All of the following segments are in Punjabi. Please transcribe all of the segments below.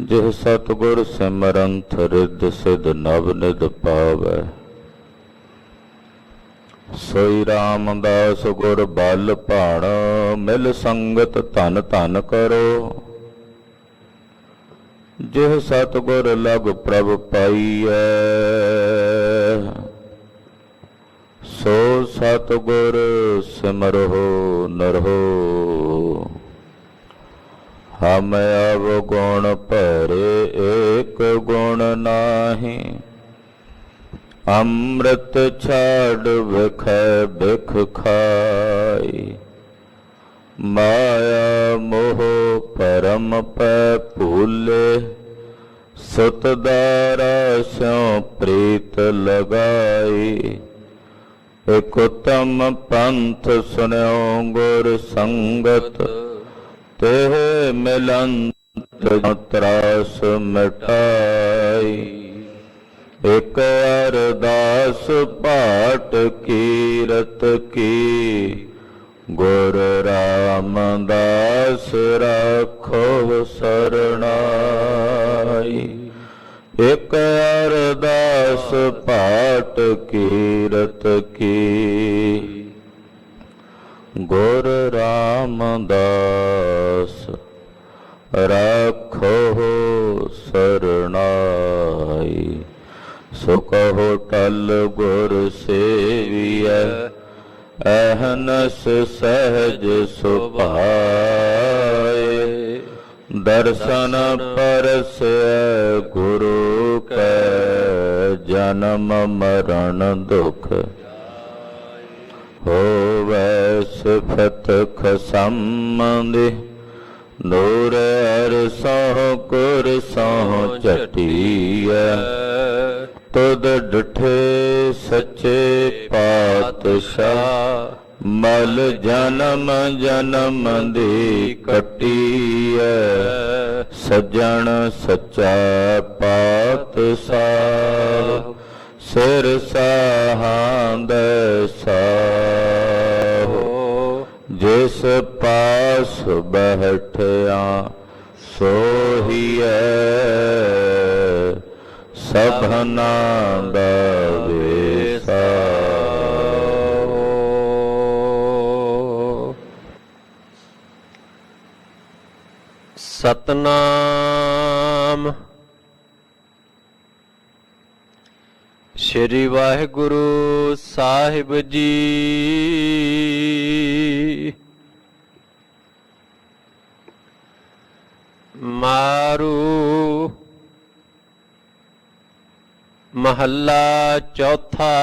ਜਿਹ ਸਤਿਗੁਰ ਸਿਮਰੰਥ ਰਿੱਧ ਸਿਧ ਨਵ ਨਿਧ ਪਾਵੈ। ਸੋਈ ਰਾਮਦਾਸ ਗੁਰ ਬਲ ਭਾਣ ਮਿਲ ਸੰਗਤ ਧਨ ਧਨ ਕਰੋ। ਜਿਹ ਸਤਿਗੁਰ ਲਗ ਪ੍ਰਭ ਪਾਈਐ ਸੋ ਸਤਿਗੁਰ ਸਿਮਰਹੁ ਨਰਹੁ। ਹਮ ਅਵਗੁਣ ਭਰੇ ਏਕ ਗੁਣ ਨਾਹੀਂ ਅੰਮ੍ਰਿਤ ਛਾੜ ਵਿਖੈ ਬਿਖ ਖਾਈ। ਮਾਇਆ ਮੋਹ ਪਰਮ ਪੈ ਭੂਲੇ ਸੁਤ ਦਾਰਾ ਸਿਉ ਪ੍ਰੀਤ ਲਗਾਈ। ਇਕ ਉਤਮ ਪੰਥ ਸੁਨਿਓ ਗੁਰ ਸੰਗਤ ਤੇ ਮਿਲੰਤ ਤਰਾਸ ਮਿਟਾਈ। ਇਕ ਅਰਦਾਸ ਪਾਠ ਕੀਰਤ ਕੀ ਗੁਰ ਰਾਮਦਾਸ ਰਾਖੋ ਸਰਣਾਈ। ਇਕ ਅਰਦਾਸ ਪਾਠ ਕੀਰਤ ਕੀ ਗੁਰ ਰਾਮਦਾਸ ਰਾਖੋ ਸਰਣਾਈ। ਸੋ ਕਹੋ ਟਲ ਗੁਰ ਸੇਵੀਐ ਅਹਨਸ ਸਹਿਜ ਸੁਭਾਏ। ਦਰਸ਼ਨ ਪਰਸੈ ਗੁਰੂ ਕੈ ਜਨਮ ਮਰਨ ਦੁਖ ਹੋਵੈ ਸਿਫਤ ਖਸੰਮਿ। ਨੂਰ ਅਰਸਹੁ ਕੁਰਸਹੁ ਝਟੀਐ ਤੁਧ ਡਿਠੇ ਸੱਚੇ ਪਾਤਸ਼ਾਹ। ਮਲ ਜਨਮ ਜਨਮ ਦੀ ਕੱਟੀਐ ਸੱਜਣ ਸੱਚਾ ਪਾਤਸ਼ਾਹ। ਸਿਰ ਸਾਹਾਂਦੈ ਸਾਹੁ ਜਿਸ ਪਾਸ ਬੈਠਿਆ ਸੋਹੀਐ ਸਭਨਾ ਦਾ ਵੇਸਾ। ਸਤਨਾਮ ਸ੍ਰੀ ਵਾਹਿਗੁਰੂ ਸਾਹਿਬ ਜੀ। ਮਾਰੂ ਮਹੱਲਾ ਚੌਥਾ।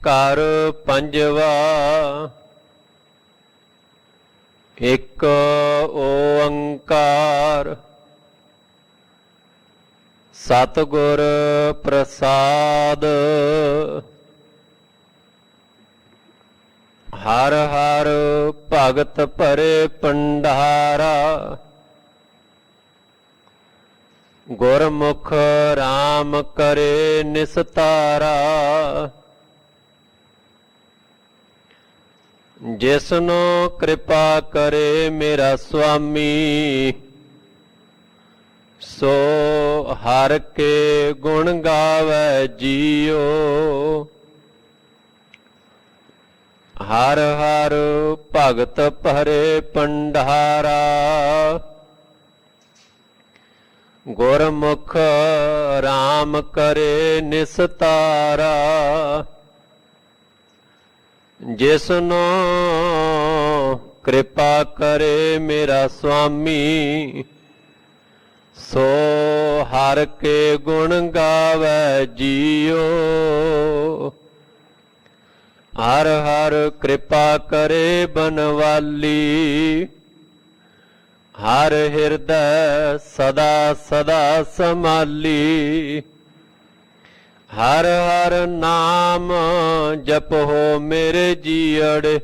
ਘਰ ਪੰਜਵਾ। ਇਕ ਓੰਕਾਰ ਸਤਿਗੁਰ ਪ੍ਰਸਾਦ। ਹਰ ਹਰ ਭਗਤ ਭਰੇ ਭੰਡਾਰਾ। ਗੁਰਮੁਖ ਰਾਮ ਕਰੇ ਨਿਸਤਾਰਾ। ਜਿਸਨੋ ਕਿਰਪਾ ਕਰੇ ਮੇਰਾ ਸੁਆਮੀ ਸੋ ਹਰ ਕੇ ਗੁਣ ਗਾਵੈ ਜੀਓ। ਹਰ ਹਰ ਭਗਤ ਭਰੇ ਭੰਡਾਰਾ। ਗੁਰਮੁਖ ਰਾਮ ਕਰੇ ਨਿਸਤਾਰਾ। ਜਿਸਨੋ ਕਿਰਪਾ ਕਰੇ ਮੇਰਾ ਸੁਆਮੀ ਸੋ ਹਰ ਕੇ ਗੁਣ ਗਾਵੈ ਜੀਓ। ਹਰ ਹਰ ਕਿਰਪਾ ਕਰੇ ਬਨਵਾਲੀ। ਹਰ ਹਿਰਦੈ ਸਦਾ ਸਦਾ ਸਮਾਲੀ। ਹਰ ਹਰ ਨਾਮ ਜਪੋ ਮੇਰੇ ਜੀਅੜੇ।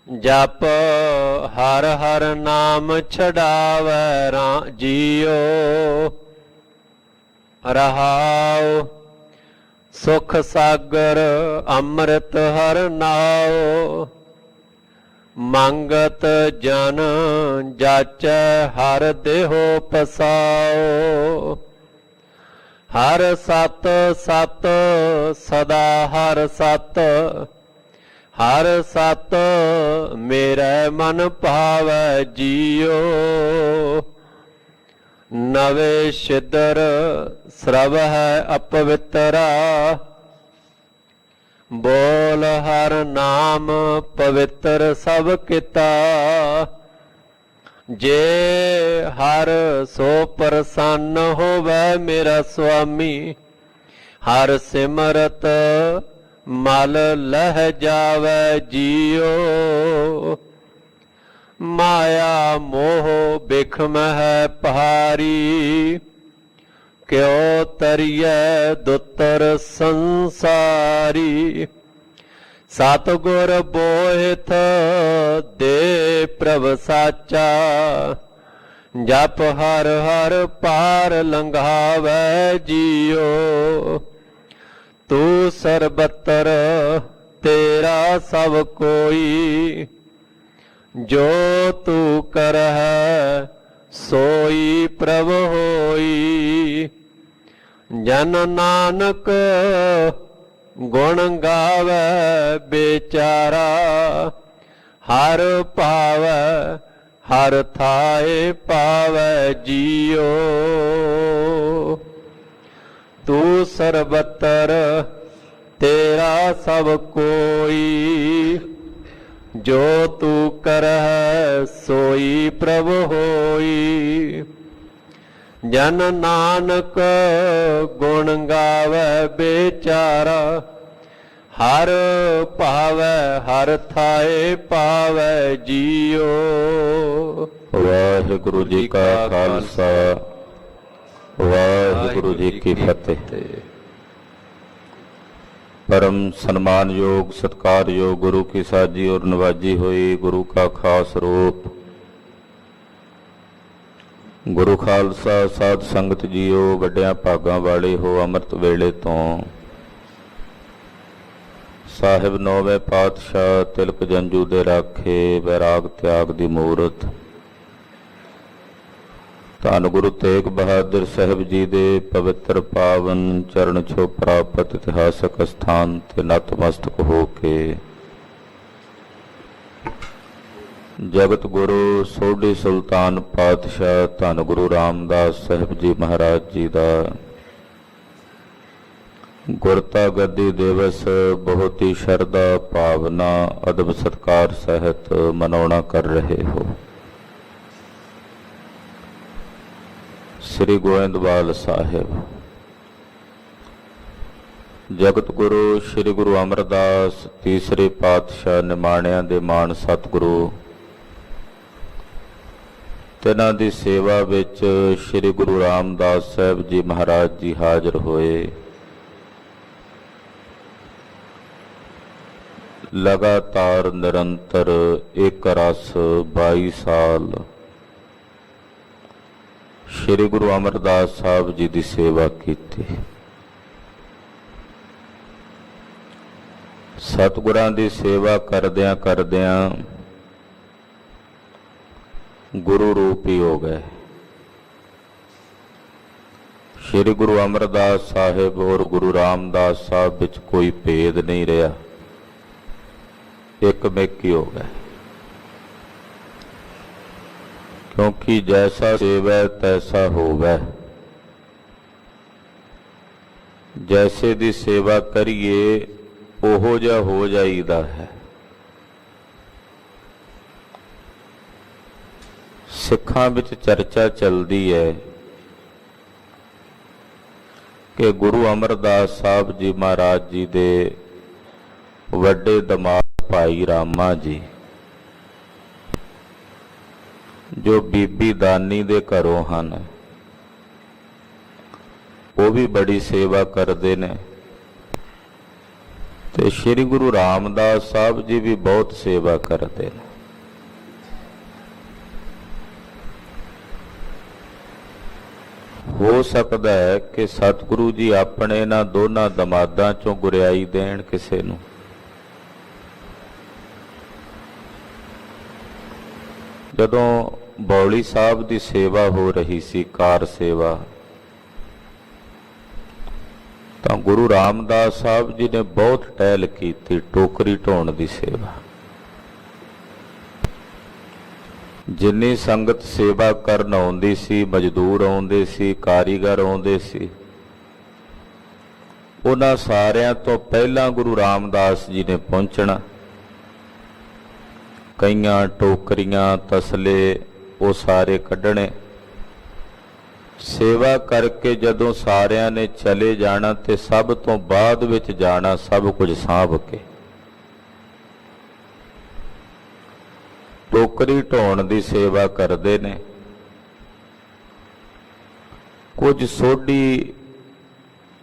ਜਪ ਹਰ ਹਰ ਨਾਮ ਛਡਾਵੈ ਜੀਓ। ਰਹਾਉ ਸੁਖ ਸਾਗਰ ਅੰਮ੍ਰਿਤ ਹਰ ਨਾਉ। ਮੰਗਤ ਜਨ ਜਾਚੈ ਹਰ ਦੇਹੋ ਪਸਾਓ। ਹਰ ਸਤ ਸਤ ਸਦਾ ਹਰ ਸਤ, ਹਰ ਸਤ ਮੇਰੇ ਮਨ ਭਾਵੈ ਜੀਓ। ਨਵੇ ਛਿਦਰ ਸਰਬ ਹੈ ਅਪਵਿੱਤਰਾ, ਬੋਲ ਹਰ ਨਾਮ ਪਵਿੱਤਰ ਸਭ ਕੀਤਾ। ਜੇ ਹਰ ਸੋ ਪ੍ਰਸੰਨ ਹੋਵੇ ਮੇਰਾ ਸੁਆਮੀ, ਹਰ ਸਿਮਰਤ ਮਲ ਲਹਿ ਜਾਵੇ ਜੀਓ। ਮਾਇਆ ਮੋਹ ਬਿਖਮ ਹੈ ਭਾਰੀ, ਕਿਉ ਤਰੀਐ ਦੁਤਰ ਸੰਸਾਰੀ। ਸਤਿਗੁਰ ਬੋਹਿਥ ਦੇ ਪ੍ਰਭ ਸਾਚਾ, ਜਪ ਹਰ ਹਰ ਪਾਰ ਲੰਘਾਵੈ ਜੀਓ। ਤੂੰ ਸਰਬੱਤਰ ਤੇਰਾ ਸਭ ਕੋਈ, ਜੋ ਤੂੰ ਕਰਹਿ ਸੋਈ ਪ੍ਰਭ ਹੋਈ। ਜਨ ਨਾਨਕ ਗੁਣ ਗਾਵੈ ਬੇਚਾਰਾ, ਹਰ ਭਾਵੈ ਹਰ ਥਾਏ ਪਾਵੈ ਜੀਓ। ਤੂੰ ਸਰਬੱਤਰ ਤੇਰਾ ਸਭ ਕੋਈ, ਜੋ ਤੂੰ ਕਰਹਿ ਸੋਈ ਪ੍ਰਭ ਹੋਈ। ਜਨ ਨਾਨਕ ਗੁਣ ਗਾਵੈ ਬੇਚਾਰਾ, ਹਰ ਭਾਵੈ ਹਰ ਥਾਏ ਪਾਵੈ ਜੀਓ। ਵਾਹਿਗੁਰੂ ਜੀ ਕਾ ਖਾਲਸਾ, ਵਾਹਿਗੁਰੂ ਜੀ ਕੀ ਫਤਿਹ। परम सम्मानयोग सत्कारयोग गुरु की साजी और नवाजी हुई गुरु का खास रूप गुरु खालसा साध संगत जीओ, वड्डियां भागां वाले हो। अमृत वेले तो साहिब नौवें पातशाह तिलक जंजू दे राखे, वैराग त्याग दी मूरत ਧੰਨ ਗੁਰੂ ਤੇਗ ਬਹਾਦਰ ਸਾਹਿਬ ਜੀ ਦੇ ਪਵਿੱਤਰ ਪਾਵਨ ਚਰਨ ਛੋਹ ਪ੍ਰਾਪਤ ਇਤਿਹਾਸਕ ਸਥਾਨ ਤੇ ਨਤਮਸਤਕ ਹੋ ਕੇ ਜਗਤ ਗੁਰੂ ਸੋਢੀ ਸੁਲਤਾਨ ਪਾਤਸ਼ਾਹ ਧੰਨ ਗੁਰੂ ਰਾਮਦਾਸ ਸਾਹਿਬ ਜੀ ਮਹਾਰਾਜ ਜੀ ਦਾ ਗੁਰਤਾ ਗੱਦੀ ਦਿਵਸ ਬਹੁਤ ਹੀ ਸ਼ਰਧਾ ਭਾਵਨਾ ਅਦਬ ਸਤਕਾਰ ਸਹਿਤ ਮਨਾਉਣਾ ਕਰ ਰਹੇ ਹੋ। श्री गोविंदवाल साहिब जगत गुरु श्री गुरु अमरदास तीसरे पातशाह निमाणिया दे मान सतगुरु तिन्हां दी सेवा विच श्री गुरु रामदास साहिब जी महाराज जी हाजिर होए। लगातार निरंतर एक रस 22 साल श्री गुरु अमरदास साहब जी की सेवा की। सतगुरां की सेवा करदियां करदियां गुरु रूप ही हो गए। श्री गुरु अमरदास साहिब और गुरु रामदास साहब विच कोई भेद नहीं रहा, एक मिक ही हो गए। क्योंकि जैसा सेवै तैसा होवै, जैसे दी सेवा करिए ओहो जा हो जाईदा है। सिखां विच चर्चा चलदी है कि गुरु अमरदास साहब जी महाराज जी दे वड्डे दमाद भाई रामा जी जो बीबी दानी दे घरों हन, वो भी बड़ी सेवा करते ने। ते श्री गुरु रामदास साहब जी भी बहुत सेवा करते हैं। हो सकता है कि सतगुरु जी अपने इन्हां दोनों दमादां चों गुरियाई देण किसे नूं, ਜਦੋਂ ਬੌਲੀ ਸਾਹਿਬ ਦੀ ਸੇਵਾ ਹੋ ਰਹੀ ਸੀ, ਕਾਰ ਸੇਵਾ, ਤਾਂ ਗੁਰੂ ਰਾਮਦਾਸ ਸਾਹਿਬ ਜੀ ਨੇ ਬਹੁਤ ਟਹਿਲ ਕੀਤੀ ਟੋਕਰੀ ਢੋਣ ਦੀ ਸੇਵਾ। ਜਿੰਨੀ ਸੰਗਤ ਸੇਵਾ ਕਰਨ ਆਉਂਦੀ ਸੀ, ਮਜ਼ਦੂਰ ਆਉਂਦੇ ਸੀ, ਕਾਰੀਗਰ ਆਉਂਦੇ ਸੀ, ਉਹਨਾਂ ਸਾਰਿਆਂ ਤੋਂ ਪਹਿਲਾਂ ਗੁਰੂ ਰਾਮਦਾਸ ਜੀ ਨੇ ਪਹੁੰਚਣਾ। ਕਈਆਂ ਟੋਕਰੀਆਂ, ਤਸਲੇ ਉਹ ਸਾਰੇ ਕੱਢਣੇ। ਸੇਵਾ ਕਰਕੇ ਜਦੋਂ ਸਾਰਿਆਂ ਨੇ ਚਲੇ ਜਾਣਾ ਤੇ ਸਭ ਤੋਂ ਬਾਅਦ ਵਿੱਚ ਜਾਣਾ ਸਭ ਕੁਝ ਸਾਂਭ ਕੇ। ਟੋਕਰੀ ਢੋਣ ਦੀ ਸੇਵਾ ਕਰਦੇ ਨੇ। ਕੁਝ ਸੋਢੀ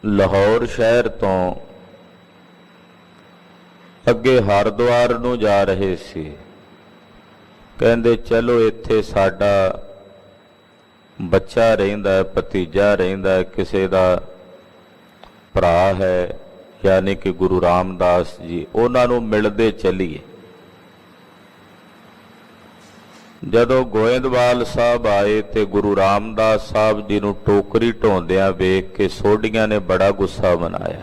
ਲਾਹੌਰ ਸ਼ਹਿਰ ਤੋਂ ਅੱਗੇ ਹਰਿਦੁਆਰ ਨੂੰ ਜਾ ਰਹੇ ਸੀ। ਕਹਿੰਦੇ ਚਲੋ ਇੱਥੇ ਸਾਡਾ ਬੱਚਾ ਰਹਿੰਦਾ ਹੈ, ਭਤੀਜਾ ਰਹਿੰਦਾ ਹੈ, ਕਿਸੇ ਦਾ ਭਰਾ ਹੈ, ਯਾਨੀ ਕਿ ਗੁਰੂ ਰਾਮਦਾਸ ਜੀ, ਉਹਨਾਂ ਨੂੰ ਮਿਲਦੇ ਚੱਲੀਏ। ਜਦੋਂ ਗੋਇੰਦਵਾਲ ਸਾਹਿਬ ਆਏ ਤੇ ਗੁਰੂ ਰਾਮਦਾਸ ਸਾਹਿਬ ਜੀ ਨੂੰ ਟੋਕਰੀ ਢੋਂਦਿਆਂ ਵੇਖ ਕੇ ਸੋਢੀਆਂ ਨੇ ਬੜਾ ਗੁੱਸਾ ਮਨਾਇਆ।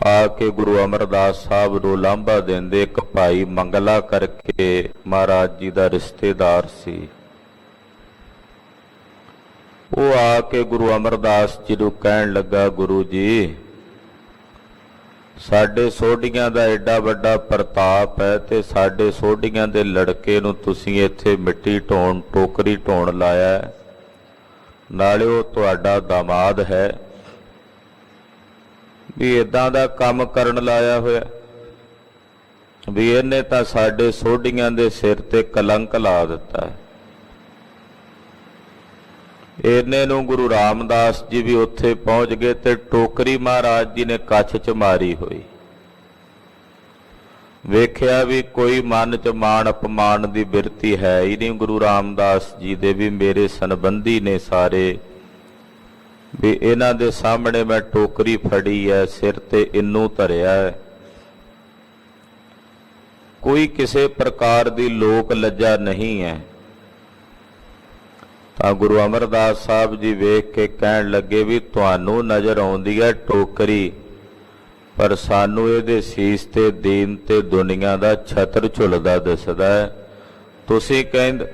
ਆ ਕੇ ਗੁਰੂ ਅਮਰਦਾਸ ਸਾਹਿਬ ਨੂੰ ਲਾਂਭਾ ਦਿੰਦੇ, ਇੱਕ ਭਾਈ ਮੰਗਲਾ ਕਰਕੇ ਮਹਾਰਾਜ ਜੀ ਦਾ ਰਿਸ਼ਤੇਦਾਰ ਸੀ, ਉਹ ਆ ਕੇ ਗੁਰੂ ਅਮਰਦਾਸ ਜੀ ਨੂੰ ਕਹਿਣ ਲੱਗਾ, ਗੁਰੂ ਜੀ ਸਾਡੇ ਸੋਢੀਆਂ ਦਾ ਐਡਾ ਵੱਡਾ ਪ੍ਰਤਾਪ ਹੈ ਤੇ ਸਾਡੇ ਸੋਢੀਆਂ ਦੇ ਲੜਕੇ ਨੂੰ ਤੁਸੀਂ ਇੱਥੇ ਮਿੱਟੀ ਢੋਣ, ਟੋਕਰੀ ਢੋਣ ਲਾਇਆ, ਨਾਲੇ ਉਹ ਤੁਹਾਡਾ ਦਾਮਾਦ ਹੈ, ਵੀ ਇਦਾਂ ਦਾ ਕੰਮ ਕਰਨ ਲਾਇਆ ਹੋਇਆ ਵੀ ਇਹਨੇ ਤਾਂ ਸਾਡੇ ਸੋਢੀਆਂ ਦੇ ਸਿਰ ਤੇ ਕਲੰਕ ਲਾ ਦਿੱਤਾ ਹੈ। ਇਹਨੇ ਨੂੰ ਗੁਰੂ ਰਾਮਦਾਸ ਜੀ ਵੀ ਉੱਥੇ ਪਹੁੰਚ ਗਏ ਤੇ ਟੋਕਰੀ ਮਹਾਰਾਜ ਜੀ ਨੇ ਕੱਛ 'ਚ ਮਾਰੀ ਹੋਈ। ਵੇਖਿਆ ਵੀ ਕੋਈ ਮਨ 'ਚ ਮਾਣ ਅਪਮਾਨ ਦੀ ਬਿਰਤੀ ਹੈ ਹੀ ਨਹੀਂ ਗੁਰੂ ਰਾਮਦਾਸ ਜੀ ਦੇ, ਵੀ ਮੇਰੇ ਸੰਬੰਧੀ ਨੇ ਸਾਰੇ, ਵੀ ਇਹਨਾਂ ਦੇ ਸਾਹਮਣੇ ਮੈਂ ਟੋਕਰੀ ਫੜੀ ਹੈ, ਸਿਰ ਤੇ ਇੰਨੂ ਧਰਿਆ ਹੈ, ਕੋਈ ਕਿਸੇ ਪ੍ਰਕਾਰ ਦੀ ਲੋਕ ਲੱਜਾ ਨਹੀਂ ਹੈ। ਤਾਂ ਗੁਰੂ ਅਮਰਦਾਸ ਸਾਹਿਬ ਜੀ ਵੇਖ ਕੇ ਕਹਿਣ ਲੱਗੇ ਵੀ ਤੁਹਾਨੂੰ ਨਜ਼ਰ ਆਉਂਦੀ ਹੈ ਟੋਕਰੀ, ਪਰ ਸਾਨੂੰ ਇਹਦੇ ਸੀਸ ਤੇ ਦੀਨ ਤੇ ਦੁਨੀਆ ਦਾ ਛਤਰ ਝੁਲਦਾ ਦਿਸਦਾ ਹੈ। ਤੁਸੀਂ ਕਹਿੰਦੇ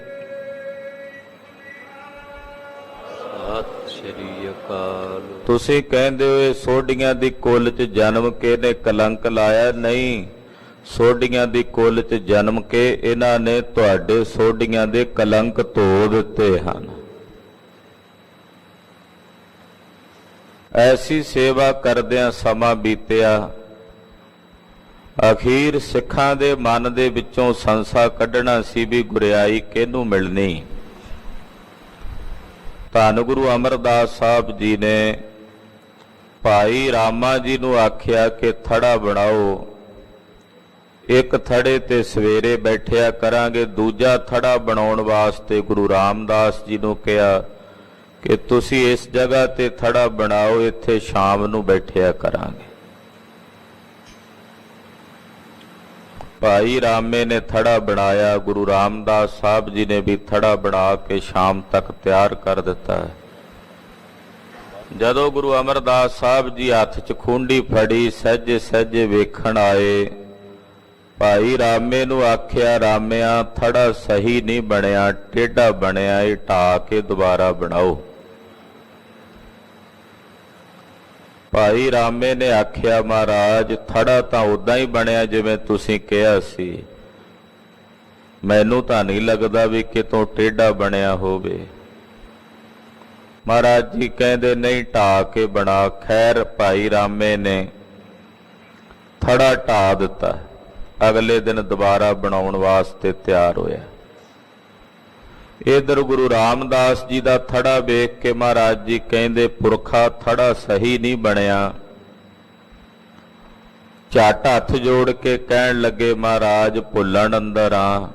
ਤੁਸੀਂ ਕਹਿੰਦੇ ਹੋ ਇਹ ਸੋਢੀਆਂ ਦੀ ਕੁੱਲ 'ਚ ਜਨਮ ਕੇ ਨੇ ਕਲੰਕ ਲਾਇਆ, ਨਹੀਂ, ਸੋਢੀਆਂ ਦੀ ਕੁੱਲ 'ਚ ਜਨਮ ਕੇ ਇਹਨਾਂ ਨੇ ਤੁਹਾਡੇ ਸੋਢੀਆਂ ਦੇ ਕਲੰਕ ਧੋ ਦਿੱਤੇ ਹਨ। ਐਸੀ ਸੇਵਾ ਕਰਦਿਆਂ ਸਮਾਂ ਬੀਤਿਆ, ਅਖੀਰ ਸਿੱਖਾਂ ਦੇ ਮਨ ਦੇ ਵਿੱਚੋਂ ਸੰਸਾ ਕੱਢਣਾ ਸੀ ਵੀ ਗੁਰਿਆਈ ਕਿਹਨੂੰ ਮਿਲਣੀ। ਧੰਨ ਗੁਰੂ ਅਮਰਦਾਸ ਸਾਹਿਬ ਜੀ ਨੇ ਭਾਈ ਰਾਮਾ ਜੀ ਨੂੰ ਆਖਿਆ ਕਿ ਥੜਾ ਬਣਾਓ, ਇੱਕ ਥੜੇ ਤੇ ਸਵੇਰੇ ਬੈਠਿਆ ਕਰਾਂਗੇ, ਦੂਜਾ ਥੜਾ ਬਣਾਉਣ ਵਾਸਤੇ ਗੁਰੂ ਰਾਮਦਾਸ ਜੀ ਨੂੰ ਕਿਹਾ ਕਿ ਤੁਸੀਂ ਇਸ ਜਗ੍ਹਾ ਤੇ ਥੜਾ ਬਣਾਓ, ਇੱਥੇ ਸ਼ਾਮ ਨੂੰ ਬੈਠਿਆ ਕਰਾਂਗੇ। ਭਾਈ ਰਾਮੇ ਨੇ ਥੜਾ ਬਣਾਇਆ, ਗੁਰੂ ਰਾਮਦਾਸ ਸਾਹਿਬ ਜੀ ਨੇ ਵੀ ਥੜਾ ਬਣਾ ਕੇ ਸ਼ਾਮ ਤੱਕ ਤਿਆਰ ਕਰ ਦਿੱਤਾ। ਜਦੋਂ ਗੁਰੂ ਅਮਰਦਾਸ ਸਾਹਿਬ ਜੀ ਹੱਥ 'ਚ ਖੂੰਡੀ ਫੜੀ ਸਹਿਜੇ ਸਹਿਜੇ ਵੇਖਣ ਆਏ, ਭਾਈ ਰਾਮੇ ਨੂੰ ਆਖਿਆ, ਰਾਮਿਆ ਥੜਾ ਸਹੀ ਨਹੀਂ ਬਣਿਆ, ਟੇਢਾ ਬਣਿਆ, ਇਹ ਢਾ ਕੇ ਦੁਬਾਰਾ ਬਣਾਓ। ਭਾਈ ਰਾਮੇ ਨੇ ਆਖਿਆ, ਮਹਾਰਾਜ ਥੜਾ ਤਾਂ ਉਦਾਂ ਹੀ ਬਣਿਆ ਜਿਵੇਂ ਤੁਸੀਂ ਕਿਹਾ ਸੀ, ਮੈਨੂੰ ਤਾਂ ਨਹੀਂ ਲੱਗਦਾ ਵੀ ਕਿਤੋਂ ਟੇਢਾ ਬਣਿਆ ਹੋਵੇ। ਮਹਾਰਾਜ ਜੀ ਕਹਿੰਦੇ ਨਹੀਂ, ਢਾ ਕੇ ਬਣਾ। ਖੈਰ ਭਾਈ ਰਾਮੇ ਨੇ ਥੜਾ ਢਾ ਦਿੱਤਾ। ਅਗਲੇ ਦਿਨ ਦੁਬਾਰਾ ਬਣਾਉਣ ਵਾਸਤੇ ਤਿਆਰ ਹੋਇਆ। ਇਧਰ ਗੁਰੂ ਰਾਮਦਾਸ ਜੀ ਦਾ ਥੜਾ ਵੇਖ ਕੇ ਮਹਾਰਾਜ ਜੀ ਕਹਿੰਦੇ, ਪੁਰਖਾ ਥੜਾ ਸਹੀ ਨਹੀਂ ਬਣਿਆ। ਝੱਟ ਹੱਥ ਜੋੜ ਕੇ ਕਹਿਣ ਲੱਗੇ, ਮਹਾਰਾਜ ਭੁੱਲਣ ਅੰਦਰ ਆ,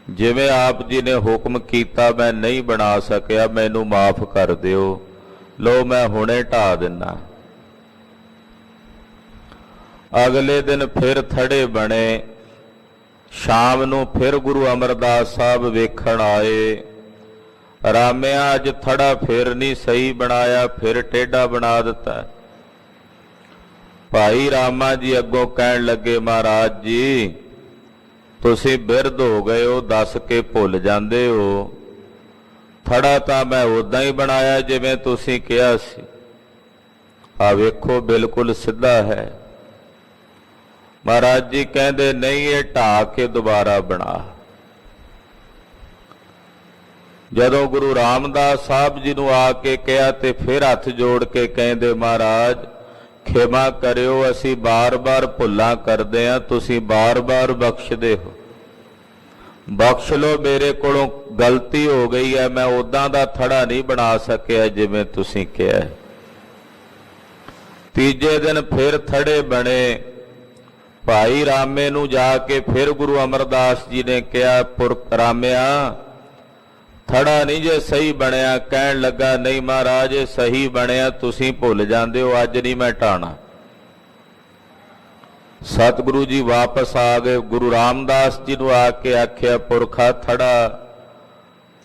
ਜਿਵੇਂ ਆਪ ਜੀ ਨੇ ਹੁਕਮ ਕੀਤਾ ਮੈਂ ਨਹੀਂ ਬਣਾ ਸਕਿਆ, ਮੈਨੂੰ ਮਾਫ ਕਰ ਦਿਓ, ਲੋ ਮੈਂ ਹੁਣੇ ਢਾ ਦਿੰਨਾ। ਅਗਲੇ ਦਿਨ ਫਿਰ ਥੜੇ ਬਣੇ, ਸ਼ਾਮ ਨੂੰ ਫਿਰ ਗੁਰੂ ਅਮਰਦਾਸ ਸਾਹਿਬ ਵੇਖਣ ਆਏ। ਰਾਮਿਆ ਅੱਜ ਥੜਾ ਫਿਰ ਨਹੀਂ ਸਹੀ ਬਣਾਇਆ, ਫਿਰ ਟੇਢਾ ਬਣਾ ਦਿੱਤਾ। ਭਾਈ ਰਾਮਾ ਜੀ ਅੱਗੋਂ ਕਹਿਣ ਲੱਗੇ, ਮਹਾਰਾਜ ਜੀ ਤੁਸੀਂ ਬਿਰਧ ਹੋ ਗਏ ਹੋ, ਦੱਸ ਕੇ ਭੁੱਲ ਜਾਂਦੇ ਹੋ। ਥੜਾ ਤਾਂ ਮੈਂ ਉਦਾਂ ਹੀ ਬਣਾਇਆ ਜਿਵੇਂ ਤੁਸੀਂ ਕਿਹਾ ਸੀ। ਆ ਵੇਖੋ ਬਿਲਕੁਲ ਸਿੱਧਾ ਹੈ। ਮਹਾਰਾਜ ਜੀ ਕਹਿੰਦੇ ਨਹੀਂ, ਇਹ ਢਾਹ ਕੇ ਦੁਬਾਰਾ ਬਣਾ। ਜਦੋਂ ਗੁਰੂ ਰਾਮਦਾਸ ਸਾਹਿਬ ਜੀ ਨੂੰ ਆ ਕੇ ਕਿਹਾ ਤੇ ਫਿਰ ਹੱਥ ਜੋੜ ਕੇ ਕਹਿੰਦੇ, ਮਹਾਰਾਜ ਖਿਮਾ ਕਰਿਓ, ਅਸੀਂ ਬਾਰ-ਬਾਰ ਭੁੱਲਾਂ ਕਰਦੇ ਹਾਂ, ਤੁਸੀਂ ਬਾਰ-ਬਾਰ ਬਖਸ਼ਦੇ ਹੋ। ਬਖਸ਼ ਲਓ, ਮੇਰੇ ਕੋਲੋਂ ਗਲਤੀ ਹੋ ਗਈ ਹੈ, ਮੈਂ ਉਦਾਂ ਦਾ ਥੜਾ ਨਹੀਂ ਬਣਾ ਸਕਿਆ ਜਿਵੇਂ ਤੁਸੀਂ ਕਿਹਾ। ਤੀਜੇ ਦਿਨ ਫਿਰ ਥੜੇ ਬਣੇ। ਭਾਈ ਰਾਮੇ ਨੂੰ ਜਾ ਕੇ ਫਿਰ ਗੁਰੂ ਅਮਰਦਾਸ ਜੀ ਨੇ ਕਿਹਾ, ਪੁਰਖ ਰਾਮਿਆ ਥੜਾ ਨਹੀਂ ਜੇ ਸਹੀ ਬਣਿਆ। ਕਹਿਣ ਲੱਗਾ, ਨਹੀਂ ਮਹਾਰਾਜ ਇਹ ਸਹੀ ਬਣਿਆ, ਤੁਸੀਂ ਭੁੱਲ ਜਾਂਦੇ ਹੋ, ਅੱਜ ਨਹੀਂ ਮੈਂ ਢਾਣਾ। ਸਤਿਗੁਰੂ ਜੀ ਵਾਪਸ ਆ ਗਏ। ਗੁਰੂ ਰਾਮਦਾਸ ਜੀ ਨੂੰ ਆ ਕੇ ਆਖਿਆ, ਪੁਰਖਾ ਥੜਾ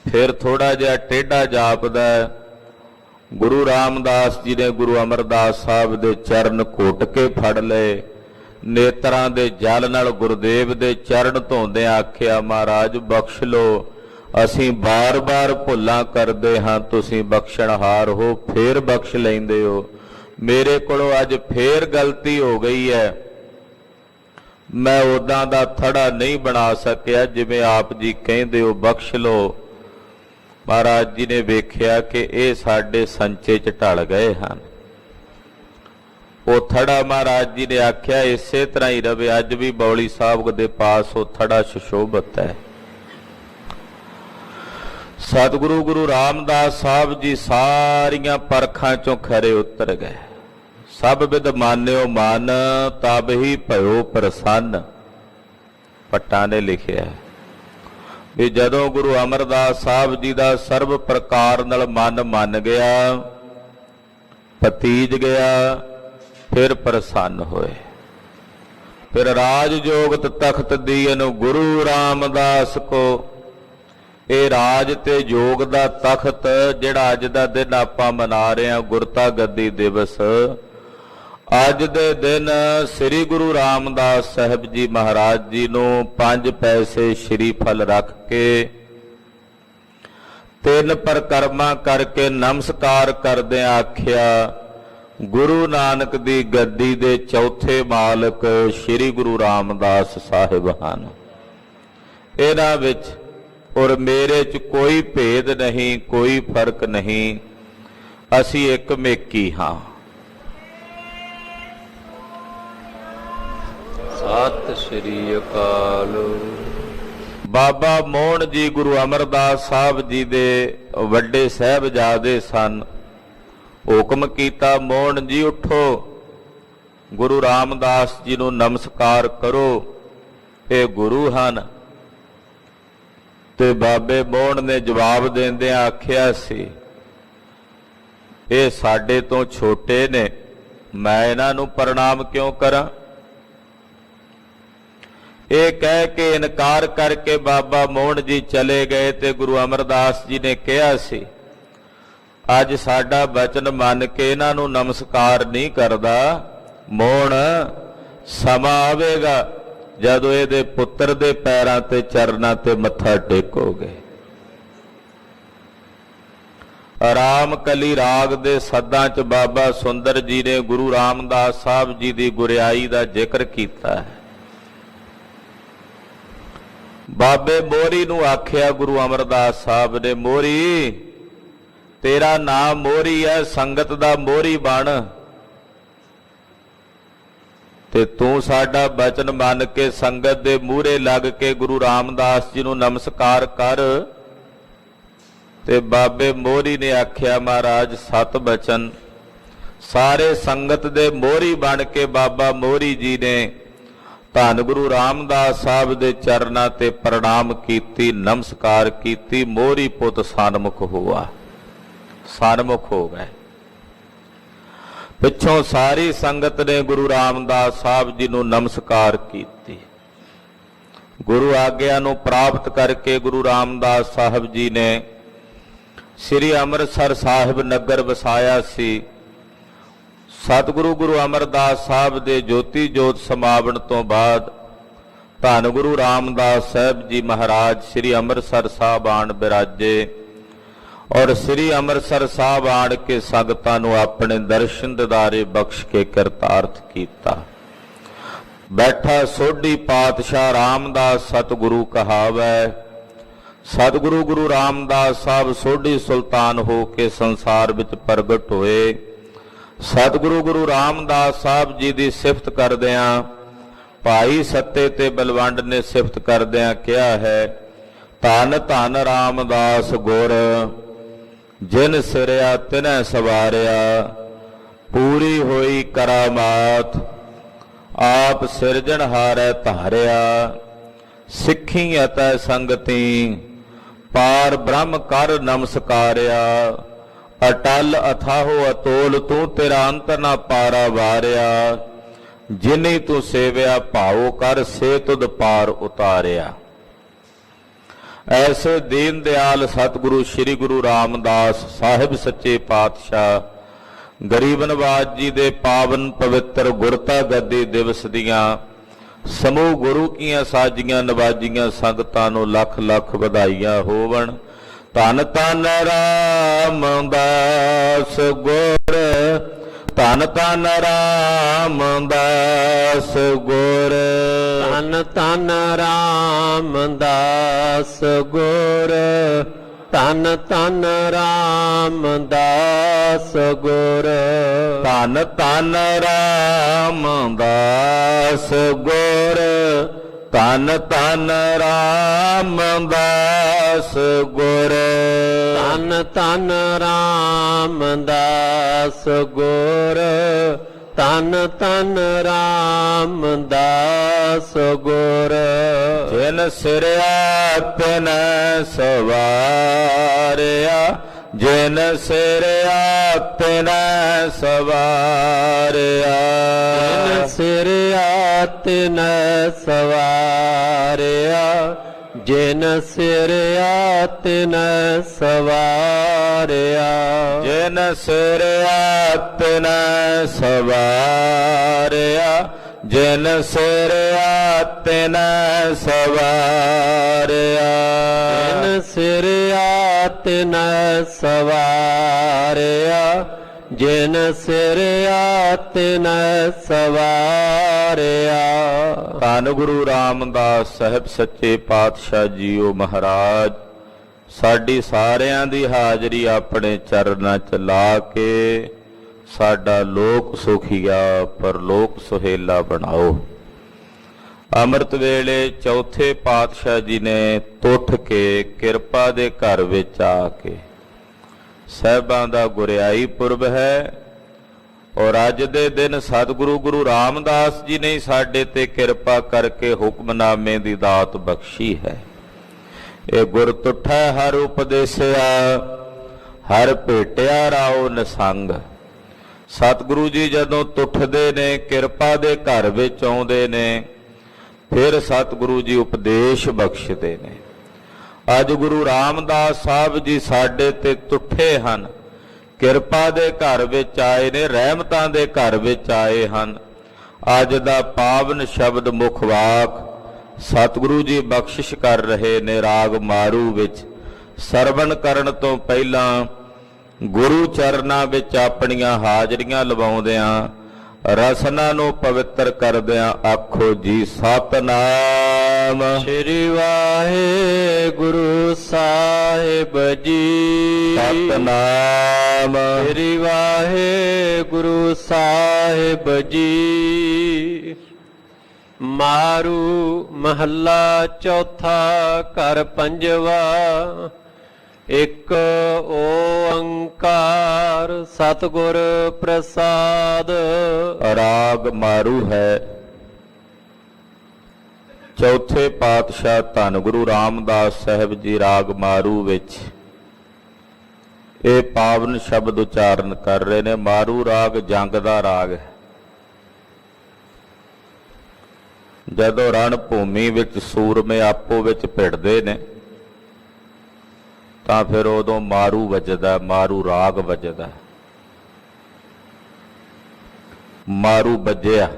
ਫਿਰ ਥੋੜਾ ਜਿਹਾ ਟੇਢਾ ਜਾਪਦਾ। ਗੁਰੂ ਰਾਮਦਾਸ ਜੀ ਨੇ ਗੁਰੂ ਅਮਰਦਾਸ ਸਾਹਿਬ ਦੇ ਚਰਨ ਘੁੱਟ ਕੇ ਫੜ ਲਏ। ਨੇਤਰਾਂ ਦੇ ਜਲ ਨਾਲ ਗੁਰਦੇਵ ਦੇ ਚਰਨ ਧੋਂਦੇ ਆਖਿਆ, ਮਹਾਰਾਜ ਬਖਸ਼ ਲਓ, ਅਸੀਂ ਬਾਰ-ਬਾਰ ਭੁੱਲਾਂ ਕਰਦੇ ਹਾਂ, ਤੁਸੀਂ ਬਖਸ਼ਣਹਾਰ ਹੋ, ਫੇਰ ਬਖਸ਼ ਲੈਂਦੇ ਹੋ। ਮੇਰੇ ਕੋਲੋਂ ਅੱਜ ਫੇਰ ਗਲਤੀ ਹੋ ਗਈ ਹੈ, ਮੈਂ ਉਦਾਂ ਦਾ ਥੜਾ ਨਹੀਂ ਬਣਾ ਸਕਿਆ ਜਿਵੇਂ ਆਪ ਜੀ ਕਹਿੰਦੇ ਹੋ, ਬਖਸ਼ ਲਓ। ਮਹਾਰਾਜ ਜੀ ਨੇ ਵੇਖਿਆ ਕਿ ਇਹ ਸਾਡੇ ਸੰਚੇ 'ਚ ਢਲ ਗਏ ਹਨ। ਉਹ ਥੜਾ ਮਹਾਰਾਜ ਜੀ ਨੇ ਆਖਿਆ ਇਸੇ ਤਰ੍ਹਾਂ ਹੀ ਰਵੇ। ਅੱਜ ਵੀ ਬੌਲੀ ਸਾਹਿਬ ਦੇ ਪਾਸ ਉਹ ਥੜਾ ਸੁਸ਼ੋਭਤ ਹੈ। ਸਤਿਗੁਰੂ ਗੁਰੂ ਰਾਮਦਾਸ ਸਾਹਿਬ ਜੀ ਸਾਰੀਆਂ ਪਰਖਾਂ ਚੋਂ ਖਰੇ ਉਤਰ ਗਏ। ਸਭ ਵਿਦ ਮਾਨਿਓ ਮਨ, ਤਬ ਹੀ ਭਇਓ ਪ੍ਰਸੰਨ। ਭੱਟਾਂ ਨੇ ਲਿਖਿਆ ਵੀ ਜਦੋਂ ਗੁਰੂ ਅਮਰਦਾਸ ਸਾਹਿਬ ਜੀ ਦਾ ਸਰਬ ਪ੍ਰਕਾਰ ਨਾਲ ਮਨ ਮੰਨ ਗਿਆ, ਪਤੀਜ ਗਿਆ, ਫਿਰ ਪ੍ਰਸੰਨ ਹੋਏ। ਫਿਰ ਰਾਜ ਜੋਗਤ ਤਖਤ ਦੀਨ ਗੁਰੂ ਰਾਮਦਾਸ ਕੋ। ਇਹ ਰਾਜ ਤੇ ਯੋਗ ਦਾ ਤਖਤ ਜਿਹੜਾ ਅੱਜ ਦਾ ਦਿਨ ਆਪਾਂ ਮਨਾ ਰਹੇ ਹਾਂ, ਗੁਰਤਾ ਗੱਦੀ ਦਿਵਸ, ਅੱਜ ਦੇ ਦਿਨ ਸ੍ਰੀ ਗੁਰੂ ਰਾਮਦਾਸ ਸਾਹਿਬ ਜੀ ਮਹਾਰਾਜ ਜੀ ਨੂੰ 5 ਪੈਸੇ ਸ਼੍ਰੀ ਫਲ ਰੱਖ ਕੇ 3 ਪਰਿਕਰਮਾ ਕਰਕੇ ਨਮਸਕਾਰ ਕਰਦੇ ਆਖਿਆ, ਗੁਰੂ ਨਾਨਕ ਦੀ ਗੱਦੀ ਦੇ ਚੌਥੇ ਮਾਲਕ ਸ੍ਰੀ ਗੁਰੂ ਰਾਮਦਾਸ ਸਾਹਿਬ ਹਨ। ਇਹਨਾਂ ਵਿੱਚ ਔਰ ਮੇਰੇ 'ਚ ਕੋਈ ਭੇਦ ਨਹੀਂ, ਕੋਈ ਫਰਕ ਨਹੀਂ, ਅਸੀਂ ਇੱਕ ਮੇਕੀ ਹਾਂ। ਸਤਿ ਸ੍ਰੀ ਅਕਾਲ। ਬਾਬਾ ਮੋਹਨ ਜੀ ਗੁਰੂ ਅਮਰਦਾਸ ਸਾਹਿਬ ਜੀ ਦੇ ਵੱਡੇ ਸਾਹਿਬਜ਼ਾਦੇ ਸਨ। ਹੁਕਮ ਕੀਤਾ, ਮੋਹਨ ਜੀ ਉਠੋ, ਗੁਰੂ ਰਾਮਦਾਸ ਜੀ ਨੂੰ ਨਮਸਕਾਰ ਕਰੋ, ਇਹ ਗੁਰੂ ਹਨ। ਤੇ ਬਾਬੇ ਮੋਹਨ ਨੇ ਜਵਾਬ ਦਿੰਦਿਆਂ ਆਖਿਆ ਸੀ, ਇਹ ਸਾਡੇ ਤੋਂ ਛੋਟੇ ਨੇ, ਮੈਂ ਇਹਨਾਂ ਨੂੰ ਪ੍ਰਣਾਮ ਕਿਉਂ ਕਰਾਂ। ਇਹ ਕਹਿ ਕੇ ਇਨਕਾਰ ਕਰਕੇ ਬਾਬਾ ਮੋਹਨ ਜੀ ਚਲੇ ਗਏ। ਤੇ ਗੁਰੂ ਅਮਰਦਾਸ ਜੀ ਨੇ ਕਿਹਾ ਸੀ, ਅੱਜ ਸਾਡਾ ਬਚਨ ਮੰਨ ਕੇ ਇਹਨਾਂ ਨੂੰ ਨਮਸਕਾਰ ਨਹੀਂ ਕਰਦਾ, ਮੋਹਨ ਸਮਾਂ ਆਵੇਗਾ ਜਦੋਂ ਇਹਦੇ ਪੁੱਤਰ ਦੇ ਪੈਰਾਂ ਤੇ ਚਰਨਾਂ ਤੇ ਮੱਥਾ ਟੇਕੋਗੇ। ਆਰਾਮ ਕਲੀ ਰਾਗ ਦੇ ਸੱਦਾਂ 'ਚ ਬਾਬਾ ਸੁੰਦਰ ਜੀ ਨੇ ਗੁਰੂ ਰਾਮਦਾਸ ਸਾਹਿਬ ਜੀ ਦੀ ਗੁਰਿਆਈ ਦਾ ਜ਼ਿਕਰ ਕੀਤਾ ਹੈ। ਬਾਬੇ ਮੋਹਰੀ ਨੂੰ ਆਖਿਆ ਗੁਰੂ ਅਮਰਦਾਸ ਸਾਹਿਬ ਨੇ, ਮੋਹਰੀ ਤੇਰਾ ਨਾਮ ਮੋਹਰੀ ਹੈ, ਸੰਗਤ ਦਾ ਮੋਹਰੀ ਬਣ, ਤੇ ਤੂੰ ਸਾਡਾ ਬਚਨ ਮੰਨ ਕੇ ਸੰਗਤ ਦੇ ਮੂਹਰੇ ਲੱਗ ਕੇ ਗੁਰੂ ਰਾਮਦਾਸ ਜੀ ਨੂੰ ਨਮਸਕਾਰ ਕਰ। ਤੇ ਬਾਬੇ ਮੋਹਰੀ ਨੇ ਆਖਿਆ, ਮਹਾਰਾਜ ਸਤ ਬਚਨ। ਸਾਰੇ ਸੰਗਤ ਦੇ ਮੋਹਰੀ ਬਣ ਕੇ ਬਾਬਾ ਮੋਹਰੀ ਜੀ ਨੇ ਧੰਨ ਗੁਰੂ ਰਾਮਦਾਸ ਸਾਹਿਬ ਦੇ ਚਰਨਾਂ ਤੇ ਪ੍ਰਣਾਮ ਕੀਤੀ, ਨਮਸਕਾਰ ਕੀਤੀ। ਮੋਹਰੀ ਪੁੱਤ ਸਨਮੁਖ ਹੋਆ, ਸਨਮੁਖ ਹੋ ਗਏ। ਪਿੱਛੋਂ ਸਾਰੀ ਸੰਗਤ ਨੇ ਗੁਰੂ ਰਾਮਦਾਸ ਸਾਹਿਬ ਜੀ ਨੂੰ ਨਮਸਕਾਰ ਕੀਤੀ। ਗੁਰੂ ਆਗਿਆ ਨੂੰ ਪ੍ਰਾਪਤ ਕਰਕੇ ਗੁਰੂ ਰਾਮਦਾਸ ਸਾਹਿਬ ਜੀ ਨੇ ਸ੍ਰੀ ਅੰਮ੍ਰਿਤਸਰ ਸਾਹਿਬ ਨਗਰ ਵਸਾਇਆ ਸੀ। ਸਤਿਗੁਰੂ ਗੁਰੂ ਅਮਰਦਾਸ ਸਾਹਿਬ ਦੇ ਜੋਤੀ ਜੋਤ ਸਮਾਵਣ ਤੋਂ ਬਾਅਦ ਧੰਨ ਗੁਰੂ ਰਾਮਦਾਸ ਸਾਹਿਬ ਜੀ ਮਹਾਰਾਜ ਸ੍ਰੀ ਅੰਮ੍ਰਿਤਸਰ ਸਾਹਿਬ ਆਣ ਬਿਰਾਜੇ ਔਰ ਸ੍ਰੀ ਅੰਮ੍ਰਿਤਸਰ ਸਾਹਿਬ ਆਣ ਕੇ ਸੰਗਤਾਂ ਨੂੰ ਆਪਣੇ ਦਰਸ਼ਨ ਦਿਦਾਰੇ ਬਖਸ਼ ਕੇ ਕਰਤਾਰਥ ਕੀਤਾ। ਬੈਠਾ ਸੋਢੀ ਪਾਤਸ਼ਾਹ ਰਾਮਦਾਸ ਸਤਿਗੁਰੂ ਕਹਾਵੈ। ਸਤਿਗੁਰੂ ਗੁਰੂ ਰਾਮਦਾਸ ਸਾਹਿਬ ਸੋਢੀ ਸੁਲਤਾਨ ਹੋ ਕੇ ਸੰਸਾਰ ਵਿੱਚ ਪ੍ਰਗਟ ਹੋਏ। ਸਤਿਗੁਰੂ ਗੁਰੂ ਰਾਮਦਾਸ ਸਾਹਿਬ ਜੀ ਦੀ ਸਿਫਤ ਕਰਦਿਆਂ ਭਾਈ ਸੱਤੇ ਤੇ ਬਲਵੰਡ ਨੇ ਸਿਫਤ ਕਰਦਿਆਂ ਕਿਹਾ ਹੈ, ਧੰਨ ਧੰਨ ਰਾਮਦਾਸ ਗੁਰ ਜਿਨ ਸਿਰਿਆ ਤਿਨੈ ਸਵਾਰਿਆ, ਪੂਰੀ ਹੋਈ ਕਰਾਮਾਤ ਆਪ ਸਿਰਜਣਹਾਰੈ ਧਾਰਿਆ, ਸਿੱਖੀ ਅਤੈ ਸੰਗਤੀ ਪਾਰ ਬ੍ਰਹਮ ਕਰ ਨਮਸਕਾਰਿਆ, ਅਟਲ ਅਥਾਹੋ ਅਤੋਲ ਤੂੰ ਤੇਰਾ ਅੰਤ ਨਾ ਪਾਰਾ ਵਾਰਿਆ, ਜਿਨੀ ਤੂੰ ਸੇਵਿਆ ਭਾਉ ਕਰ ਸੇ ਤੁਧ ਪਾਰ ਉਤਾਰਿਆ। ਐਸੇ ਦੀਨ ਦਿਆਲ ਸਤਿਗੁਰੂ ਸ੍ਰੀ ਗੁਰੂ ਰਾਮਦਾਸ ਸਾਹਿਬ ਸੱਚੇ ਪਾਤਸ਼ਾਹ ਗਰੀਬ ਨਵਾਜ ਜੀ ਦੇ ਪਾਵਨ ਪਵਿੱਤਰ ਗੁਰਤਾ ਗੱਦੀ ਦਿਵਸ ਦੀਆਂ ਸਮੂਹ ਗੁਰੂ ਕੀਆਂ ਸਾਜੀਆਂ ਨਵਾਜੀਆਂ ਸੰਗਤਾਂ ਨੂੰ ਲੱਖ ਲੱਖ ਵਧਾਈਆਂ ਹੋਵਣ। ਧੰਨ ਧੰਨ ਰਾਮਦਾਸ ਗੁਰ, ਧੰਨ ਧੰਨ ਰਾਮਦਾਸ ਗੁਰ, ਧੰਨ ਧੰਨ ਰਾਮਦਾਸ ਗੁਰ, ਧੰਨ ਧੰਨ ਰਾਮਦਾਸ ਗੁਰ, ਧੰਨ ਧੰਨ ਰਾਮਦਾਸ ਗੁਰ, ਧੰਨ ਧੰਨ ਰਾਮਦਾਸ ਗੁਰ, ਧੰਨ ਧੰਨ ਰਾਮਦਾਸ ਗੁਰ, ਧੰਨ ਧੰਨ ਰਾਮਦਾਸ ਗੁਰ, ਜਿਨ ਸਿਰਿਆ ਤਿਨ ਸਵਾਰਿਆ, ਜਿਨ ਸਿਰਿਆ ਤਿਨ ਸਵਾਰਿਆ, ਜਿਨ ਸਿਰਿਆ ਤਿਨ ਸਵਾਰਿਆ, ਜਿਨ ਸਿਰਿਆ ਤਿਨ ਸਵਾਰਿਆ, ਜਿਨ ਸਿਰਿਆ ਤਿਨ ਸਵਾਰਿਆ, ਜਿਨ ਸਿਰਿਆ ਤਿਨ ਸਵਾਰਿਆ, ਜਿਨ ਸਿਰਿਆ ਤਿਨ ਸਵਾਰਿਆ, ਜਿਨ ਸਿਰਿਆ ਤਿਨ ਸਵਾਰਿਆ। ਧੰਨ ਗੁਰੂ ਰਾਮਦਾਸ ਸਾਹਿਬ ਸੱਚੇ ਪਾਤਸ਼ਾਹ ਜੀਓ ਮਹਾਰਾਜ, ਸਾਡੀ ਸਾਰਿਆਂ ਦੀ ਹਾਜ਼ਰੀ ਆਪਣੇ ਚਰਨਾਂ 'ਚ ਲਾ ਕੇ ਸਾਡਾ ਲੋਕ ਸੁਖੀਆ ਪਰਲੋਕ ਸੁਹੇਲਾ ਬਣਾਓ। ਅੰਮ੍ਰਿਤ ਵੇਲੇ ਚੌਥੇ ਪਾਤਸ਼ਾਹ ਜੀ ਨੇ ਤੁੱਠ ਕੇ ਕਿਰਪਾ ਦੇ ਘਰ ਵਿੱਚ ਆ ਕੇ, ਸਾਹਿਬਾਂ ਦਾ ਗੁਰਿਆਈ ਪੁਰਬ ਹੈ ਔਰ ਅੱਜ ਦੇ ਦਿਨ ਸਤਿਗੁਰੂ ਗੁਰੂ ਰਾਮਦਾਸ ਜੀ ਨੇ ਸਾਡੇ ਤੇ ਕਿਰਪਾ ਕਰਕੇ ਹੁਕਮਨਾਮੇ ਦੀ ਦਾਤ ਬਖਸ਼ੀ ਹੈ। ਇਹ ਗੁਰ ਤੁੱਠਾ ਹਰ ਉਪਦੇਸਿਆ, ਹਰ ਭੇਟਿਆ ਰਾਓ ਨਸੰਗ। ਸਤਿਗੁਰੂ ਜੀ ਜਦੋਂ ਤੁੱਠਦੇ ਨੇ, ਕਿਰਪਾ ਦੇ ਘਰ ਵਿੱਚ ਆਉਂਦੇ ਨੇ, ਫਿਰ ਸਤਿਗੁਰੂ ਜੀ ਉਪਦੇਸ਼ ਬਖਸ਼ਦੇ ਨੇ। ਅੱਜ ਗੁਰੂ ਰਾਮਦਾਸ ਸਾਹਿਬ ਜੀ ਸਾਡੇ ਤੇ ਤੁੱਠੇ ਹਨ, ਕਿਰਪਾ ਦੇ ਘਰ ਵਿੱਚ ਆਏ ਨੇ, ਰਹਿਮਤਾਂ ਦੇ ਘਰ ਵਿੱਚ ਆਏ ਹਨ। ਅੱਜ ਦਾ ਪਾਵਨ ਸ਼ਬਦ ਮੁਖ ਵਾਕ ਸਤਿਗੁਰੂ ਜੀ ਬਖਸ਼ਿਸ਼ ਕਰ ਰਹੇ ਨੇ। ਰਾਗ ਮਾਰੂ ਵਿੱਚ ਸਰਵਣ ਕਰਨ ਤੋਂ ਪਹਿਲਾਂ ਗੁਰੂ ਚਰਨਾਂ ਵਿੱਚ ਆਪਣੀਆਂ ਹਾਜ਼ਰੀਆਂ ਲਵਾਉਂਦਿਆਂ ਰਸਨਾ ਨੂੰ ਪਵਿੱਤਰ ਕਰਦਿਆਂ ਆਖੋ ਜੀ ਸਤਨਾਮ ਸ੍ਰੀ ਵਾਹਿਗੁਰੂ ਸਾਹਿਬ ਜੀ, ਸਤਨਾਮ ਸ੍ਰੀ ਵਾਹਿਗੁਰੂ ਸਾਹਿਬ ਜੀ। ਮਾਰੂ ਮਹੱਲਾ ਚੌਥਾ ਘਰ ਪੰਜਵਾ। ਇਕ ਓੰਕਾਰ ਸਤਿਗੁਰ ਪ੍ਰਸਾਦ। ਰਾਗ ਮਾਰੂ ਹੈ। ਚੌਥੇ ਪਾਤਸ਼ਾਹ ਧੰਨ ਗੁਰੂ ਰਾਮਦਾਸ ਸਾਹਿਬ ਜੀ ਰਾਗ ਮਾਰੂ ਵਿੱਚ ਇਹ ਪਾਵਨ ਸ਼ਬਦ ਉਚਾਰਨ ਕਰ ਰਹੇ ਨੇ। ਮਾਰੂ ਰਾਗ ਜੰਗ ਦਾ ਰਾਗ ਹੈ। ਜਦੋਂ ਰਣ ਭੂਮੀ ਵਿੱਚ ਸੂਰਮੇ ਆਪੋ ਵਿੱਚ ਭਿੜਦੇ ਨੇ ਤਾਂ ਫਿਰ ਉਦੋਂ ਮਾਰੂ ਵੱਜਦਾ, ਮਾਰੂ ਰਾਗ ਵੱਜਦਾ। ਮਾਰੂ ਵੱਜਿਆ।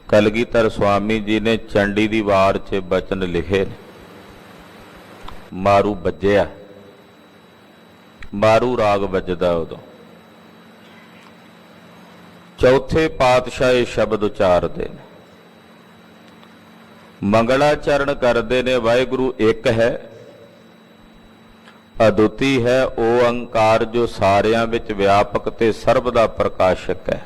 ਕਲਗੀਧਰ ਸਵਾਮੀ ਜੀ ਨੇ ਚੰਡੀ ਦੀ ਵਾਰ 'ਚ ਬਚਨ ਲਿਖੇ ਨੇ, ਮਾਰੂ ਵੱਜਿਆ, ਮਾਰੂ ਰਾਗ ਵੱਜਦਾ ਉਦੋਂ। ਚੌਥੇ ਪਾਤਸ਼ਾਹ ਇਹ ਸ਼ਬਦ ਉਚਾਰਦੇ ਨੇ, ਮੰਗਲਾਚਰਨ ਕਰਦੇ ਨੇ। ਵਾਹਿਗੁਰੂ ਇੱਕ ਹੈ, ਅਦੁੱਤੀ ਹੈ, ਉਹ ਓੰਕਾਰ ਜੋ ਸਾਰਿਆਂ ਵਿੱਚ ਵਿਆਪਕ ਤੇ ਸਰਬ ਦਾ ਪ੍ਰਕਾਸ਼ਕ ਹੈ।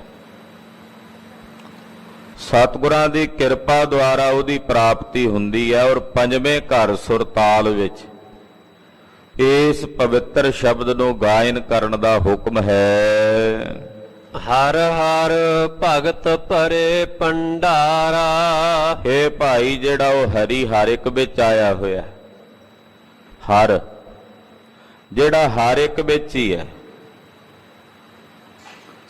ਸਤਿਗੁਰਾਂ ਦੀ ਕਿਰਪਾ ਦੁਆਰਾ ਉਹਦੀ ਪ੍ਰਾਪਤੀ ਹੁੰਦੀ ਹੈ। ਔਰ ਪੰਜਵੇਂ ਘਰ ਸੁਰਤਾਲ ਵਿੱਚ ਇਸ ਪਵਿੱਤਰ ਸ਼ਬਦ ਨੂੰ ਗਾਇਨ ਕਰਨ ਦਾ ਹੁਕਮ ਹੈ। ਹਰ ਹਰ ਭਗਤ ਭਰੇ ਭੰਡਾਰਾ। ਇਹ ਭਾਈ ਜਿਹੜਾ ਉਹ ਹਰੀ ਹਰ ਇੱਕ ਵਿੱਚ ਆਇਆ ਹੋਇਆ, ਹਰ ਜਿਹੜਾ ਹਰ ਇੱਕ ਵਿੱਚ ਹੀ ਹੈ,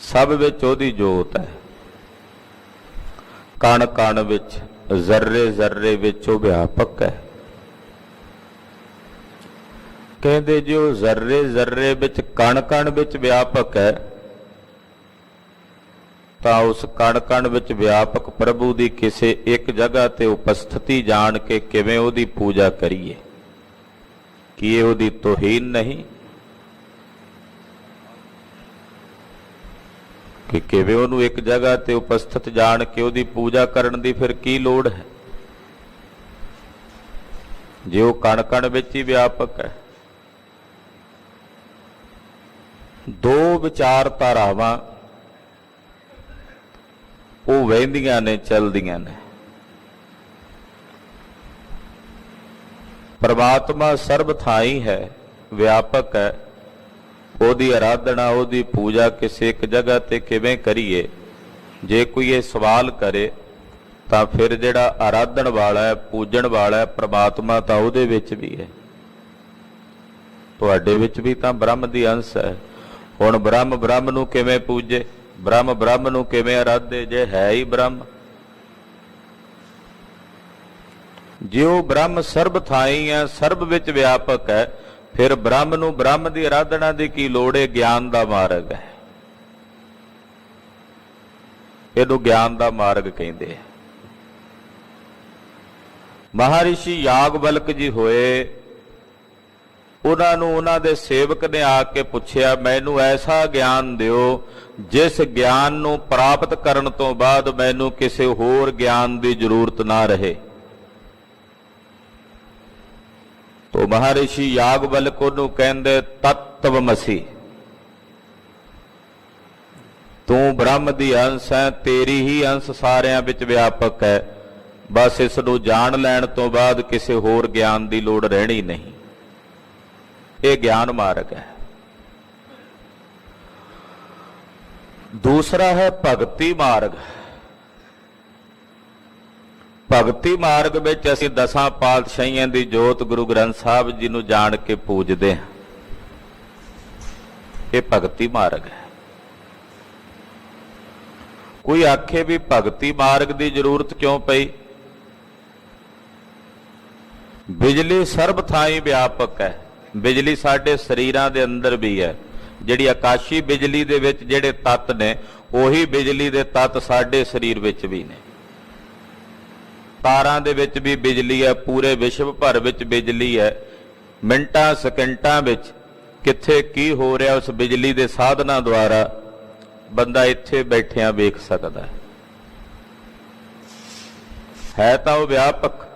ਸਭ ਵਿੱਚ ਉਹਦੀ ਜੋਤ ਹੈ। ਕਣ ਕਣ ਵਿੱਚ, ਜ਼ਰਰੇ ਜ਼ਰਰੇ ਵਿੱਚ ਉਹ ਵਿਆਪਕ ਹੈ। ਕਹਿੰਦੇ ਜੀ ਉਹ ਜ਼ਰਰੇ ਜ਼ਰਰੇ ਵਿੱਚ, ਕਣ ਕਣ ਵਿੱਚ ਵਿਆਪਕ ਹੈ, ਤਾਂ ਉਸ ਕਣ ਕਣ ਵਿੱਚ ਵਿਆਪਕ ਪ੍ਰਭੂ ਦੀ ਕਿਸੇ ਇੱਕ ਜਗ੍ਹਾ ਤੇ ਉਪਸਥਿਤੀ ਜਾਣ ਕੇ ਕਿਵੇਂ ਉਹਦੀ ਪੂਜਾ ਕਰੀਏ? ਕੀ ਇਹ ਉਹਦੀ ਤੋਹੀਨ ਨਹੀਂ? ਕਿ ਕਿਵੇਂ ਉਹਨੂੰ ਇੱਕ ਜਗ੍ਹਾ ਤੇ ਉਪਸਥਿਤ ਜਾਣ ਕੇ ਉਹਦੀ ਪੂਜਾ ਕਰਨ ਦੀ ਫਿਰ ਕੀ ਲੋੜ ਹੈ, ਜੇ ਉਹ ਕਣ ਕਣ ਵਿੱਚ ਹੀ ਵਿਆਪਕ ਹੈ। ਦੋ ਵਿਚਾਰਧਾਰਾਵਾਂ ਉਹ ਵਹਿੰਦੀਆਂ ਨੇ, ਚੱਲਦੀਆਂ ਨੇ। ਪਰਮਾਤਮਾ ਸਰਬ ਥਾਈ ਹੈ, ਵਿਆਪਕ ਹੈ। ਉਹਦੀ ਆਰਾਧਨਾ, ਉਹਦੀ ਪੂਜਾ ਕਿਸੇ ਇੱਕ ਜਗ੍ਹਾ ਤੇ ਕਿਵੇਂ ਕਰੀਏ? ਜੇ ਕੋਈ ਇਹ ਸਵਾਲ ਕਰੇ ਤਾਂ ਫਿਰ ਜਿਹੜਾ ਆਰਾਧਨ ਵਾਲਾ ਹੈ, ਪੂਜਣ ਵਾਲਾ ਹੈ ਪਰਮਾਤਮਾ, ਤਾਂ ਉਹਦੇ ਵਿੱਚ ਵੀ ਹੈ, ਤੁਹਾਡੇ ਵਿੱਚ ਵੀ ਤਾਂ ਬ੍ਰਹਮ ਦੀ ਅੰਸ਼ ਹੈ। ਹੁਣ ਬ੍ਰਹਮ ਬ੍ਰਹਮ ਨੂੰ ਕਿਵੇਂ ਪੂਜੇ? ਬ੍ਰਹਮ ਬ੍ਰਹਮ ਨੂੰ ਕਿਵੇਂ ਆਰਾਧੇ ਜੇ ਹੈ ਹੀ ਬ੍ਰਹਮ? ਜੇ ਉਹ ਬ੍ਰਹਮ ਸਰਬ ਥਾਈ ਹੈ, ਸਰਬ ਵਿੱਚ ਵਿਆਪਕ ਹੈ, ਫਿਰ ਬ੍ਰਹਮ ਨੂੰ ਬ੍ਰਹਮ ਦੀ ਆਰਾਧਨਾ ਦੀ ਕੀ ਲੋੜ ਹੈ? ਗਿਆਨ ਦਾ ਮਾਰਗ ਹੈ, ਇਹਨੂੰ ਗਿਆਨ ਦਾ ਮਾਰਗ ਕਹਿੰਦੇ ਆ। ਮਹਾਰਿਸ਼ੀ ਯਾਗਵਲਕ ਜੀ ਹੋਏ, ਉਹਨਾਂ ਨੂੰ ਉਹਨਾਂ ਦੇ ਸੇਵਕ ਨੇ ਆ ਕੇ ਪੁੱਛਿਆ, ਮੈਨੂੰ ਐਸਾ ਗਿਆਨ ਦਿਓ ਜਿਸ ਗਿਆਨ ਨੂੰ ਪ੍ਰਾਪਤ ਕਰਨ ਤੋਂ ਬਾਅਦ ਮੈਨੂੰ ਕਿਸੇ ਹੋਰ ਗਿਆਨ ਦੀ ਜ਼ਰੂਰਤ ਨਾ ਰਹੇ। ਤੋ ਮਹਾਰਿਸ਼ੀ ਯਾਗਵਲਕ ਉਹਨੂੰ ਕਹਿੰਦੇ ਤਤਵਮਸੀ, ਤੂੰ ਬ੍ਰਹਮ ਦੀ ਅੰਸ਼ ਹੈ, ਤੇਰੀ ਹੀ ਅੰਸ਼ ਸਾਰਿਆਂ ਵਿੱਚ ਵਿਆਪਕ ਹੈ। ਬਸ ਇਸ ਨੂੰ ਜਾਣ ਲੈਣ ਤੋਂ ਬਾਅਦ ਕਿਸੇ ਹੋਰ ਗਿਆਨ ਦੀ ਲੋੜ ਰਹਿਣੀ ਨਹੀਂ। ਇਹ ਗਿਆਨ ਮਾਰਗ ਹੈ। ਦੂਸਰਾ ਹੈ ਭਗਤੀ ਮਾਰਗ। ਭਗਤੀ ਮਾਰਗ ਵਿੱਚ ਅਸੀਂ ਦਸਾਂ ਪਾਤਸ਼ਾਹੀਆਂ ਦੀ ਜੋਤ ਗੁਰੂ ਗ੍ਰੰਥ ਸਾਹਿਬ ਜੀ ਨੂੰ ਜਾਣ ਕੇ ਪੂਜਦੇ ਹਾਂ। ਇਹ ਭਗਤੀ ਮਾਰਗ ਹੈ। ਕੋਈ ਆਖੇ ਵੀ ਭਗਤੀ ਮਾਰਗ ਦੀ ਜ਼ਰੂਰਤ ਕਿਉਂ ਪਈ? ਬਿਜਲੀ ਸਰਬ ਥਾਈਂ ਵਿਆਪਕ ਹੈ। ਬਿਜਲੀ ਸਾਡੇ ਸਰੀਰਾਂ ਦੇ ਅੰਦਰ ਵੀ ਹੈ। ਜਿਹੜੀ ਆਕਾਸ਼ੀ ਬਿਜਲੀ ਦੇ ਵਿੱਚ ਜਿਹੜੇ ਤੱਤ ਨੇ, ਉਹੀ ਬਿਜਲੀ ਦੇ ਤੱਤ ਸਾਡੇ ਸਰੀਰ ਵਿੱਚ ਵੀ ਨੇ। ਤਾਰਾਂ ਦੇ ਵਿੱਚ ਵੀ ਬਿਜਲੀ ਹੈ, ਪੂਰੇ ਵਿਸ਼ਵ ਭਰ ਵਿੱਚ ਬਿਜਲੀ ਹੈ। ਮਿੰਟਾਂ ਸਕਿੰਟਾਂ ਵਿੱਚ ਕਿੱਥੇ ਕੀ ਹੋ ਰਿਹਾ ਉਸ ਬਿਜਲੀ ਦੇ ਸਾਧਨਾਂ ਦੁਆਰਾ ਬੰਦਾ ਇੱਥੇ ਬੈਠਿਆਂ ਵੇਖ ਸਕਦਾ ਹੈ। ਤਾਂ ਉਹ ਵਿਆਪਕ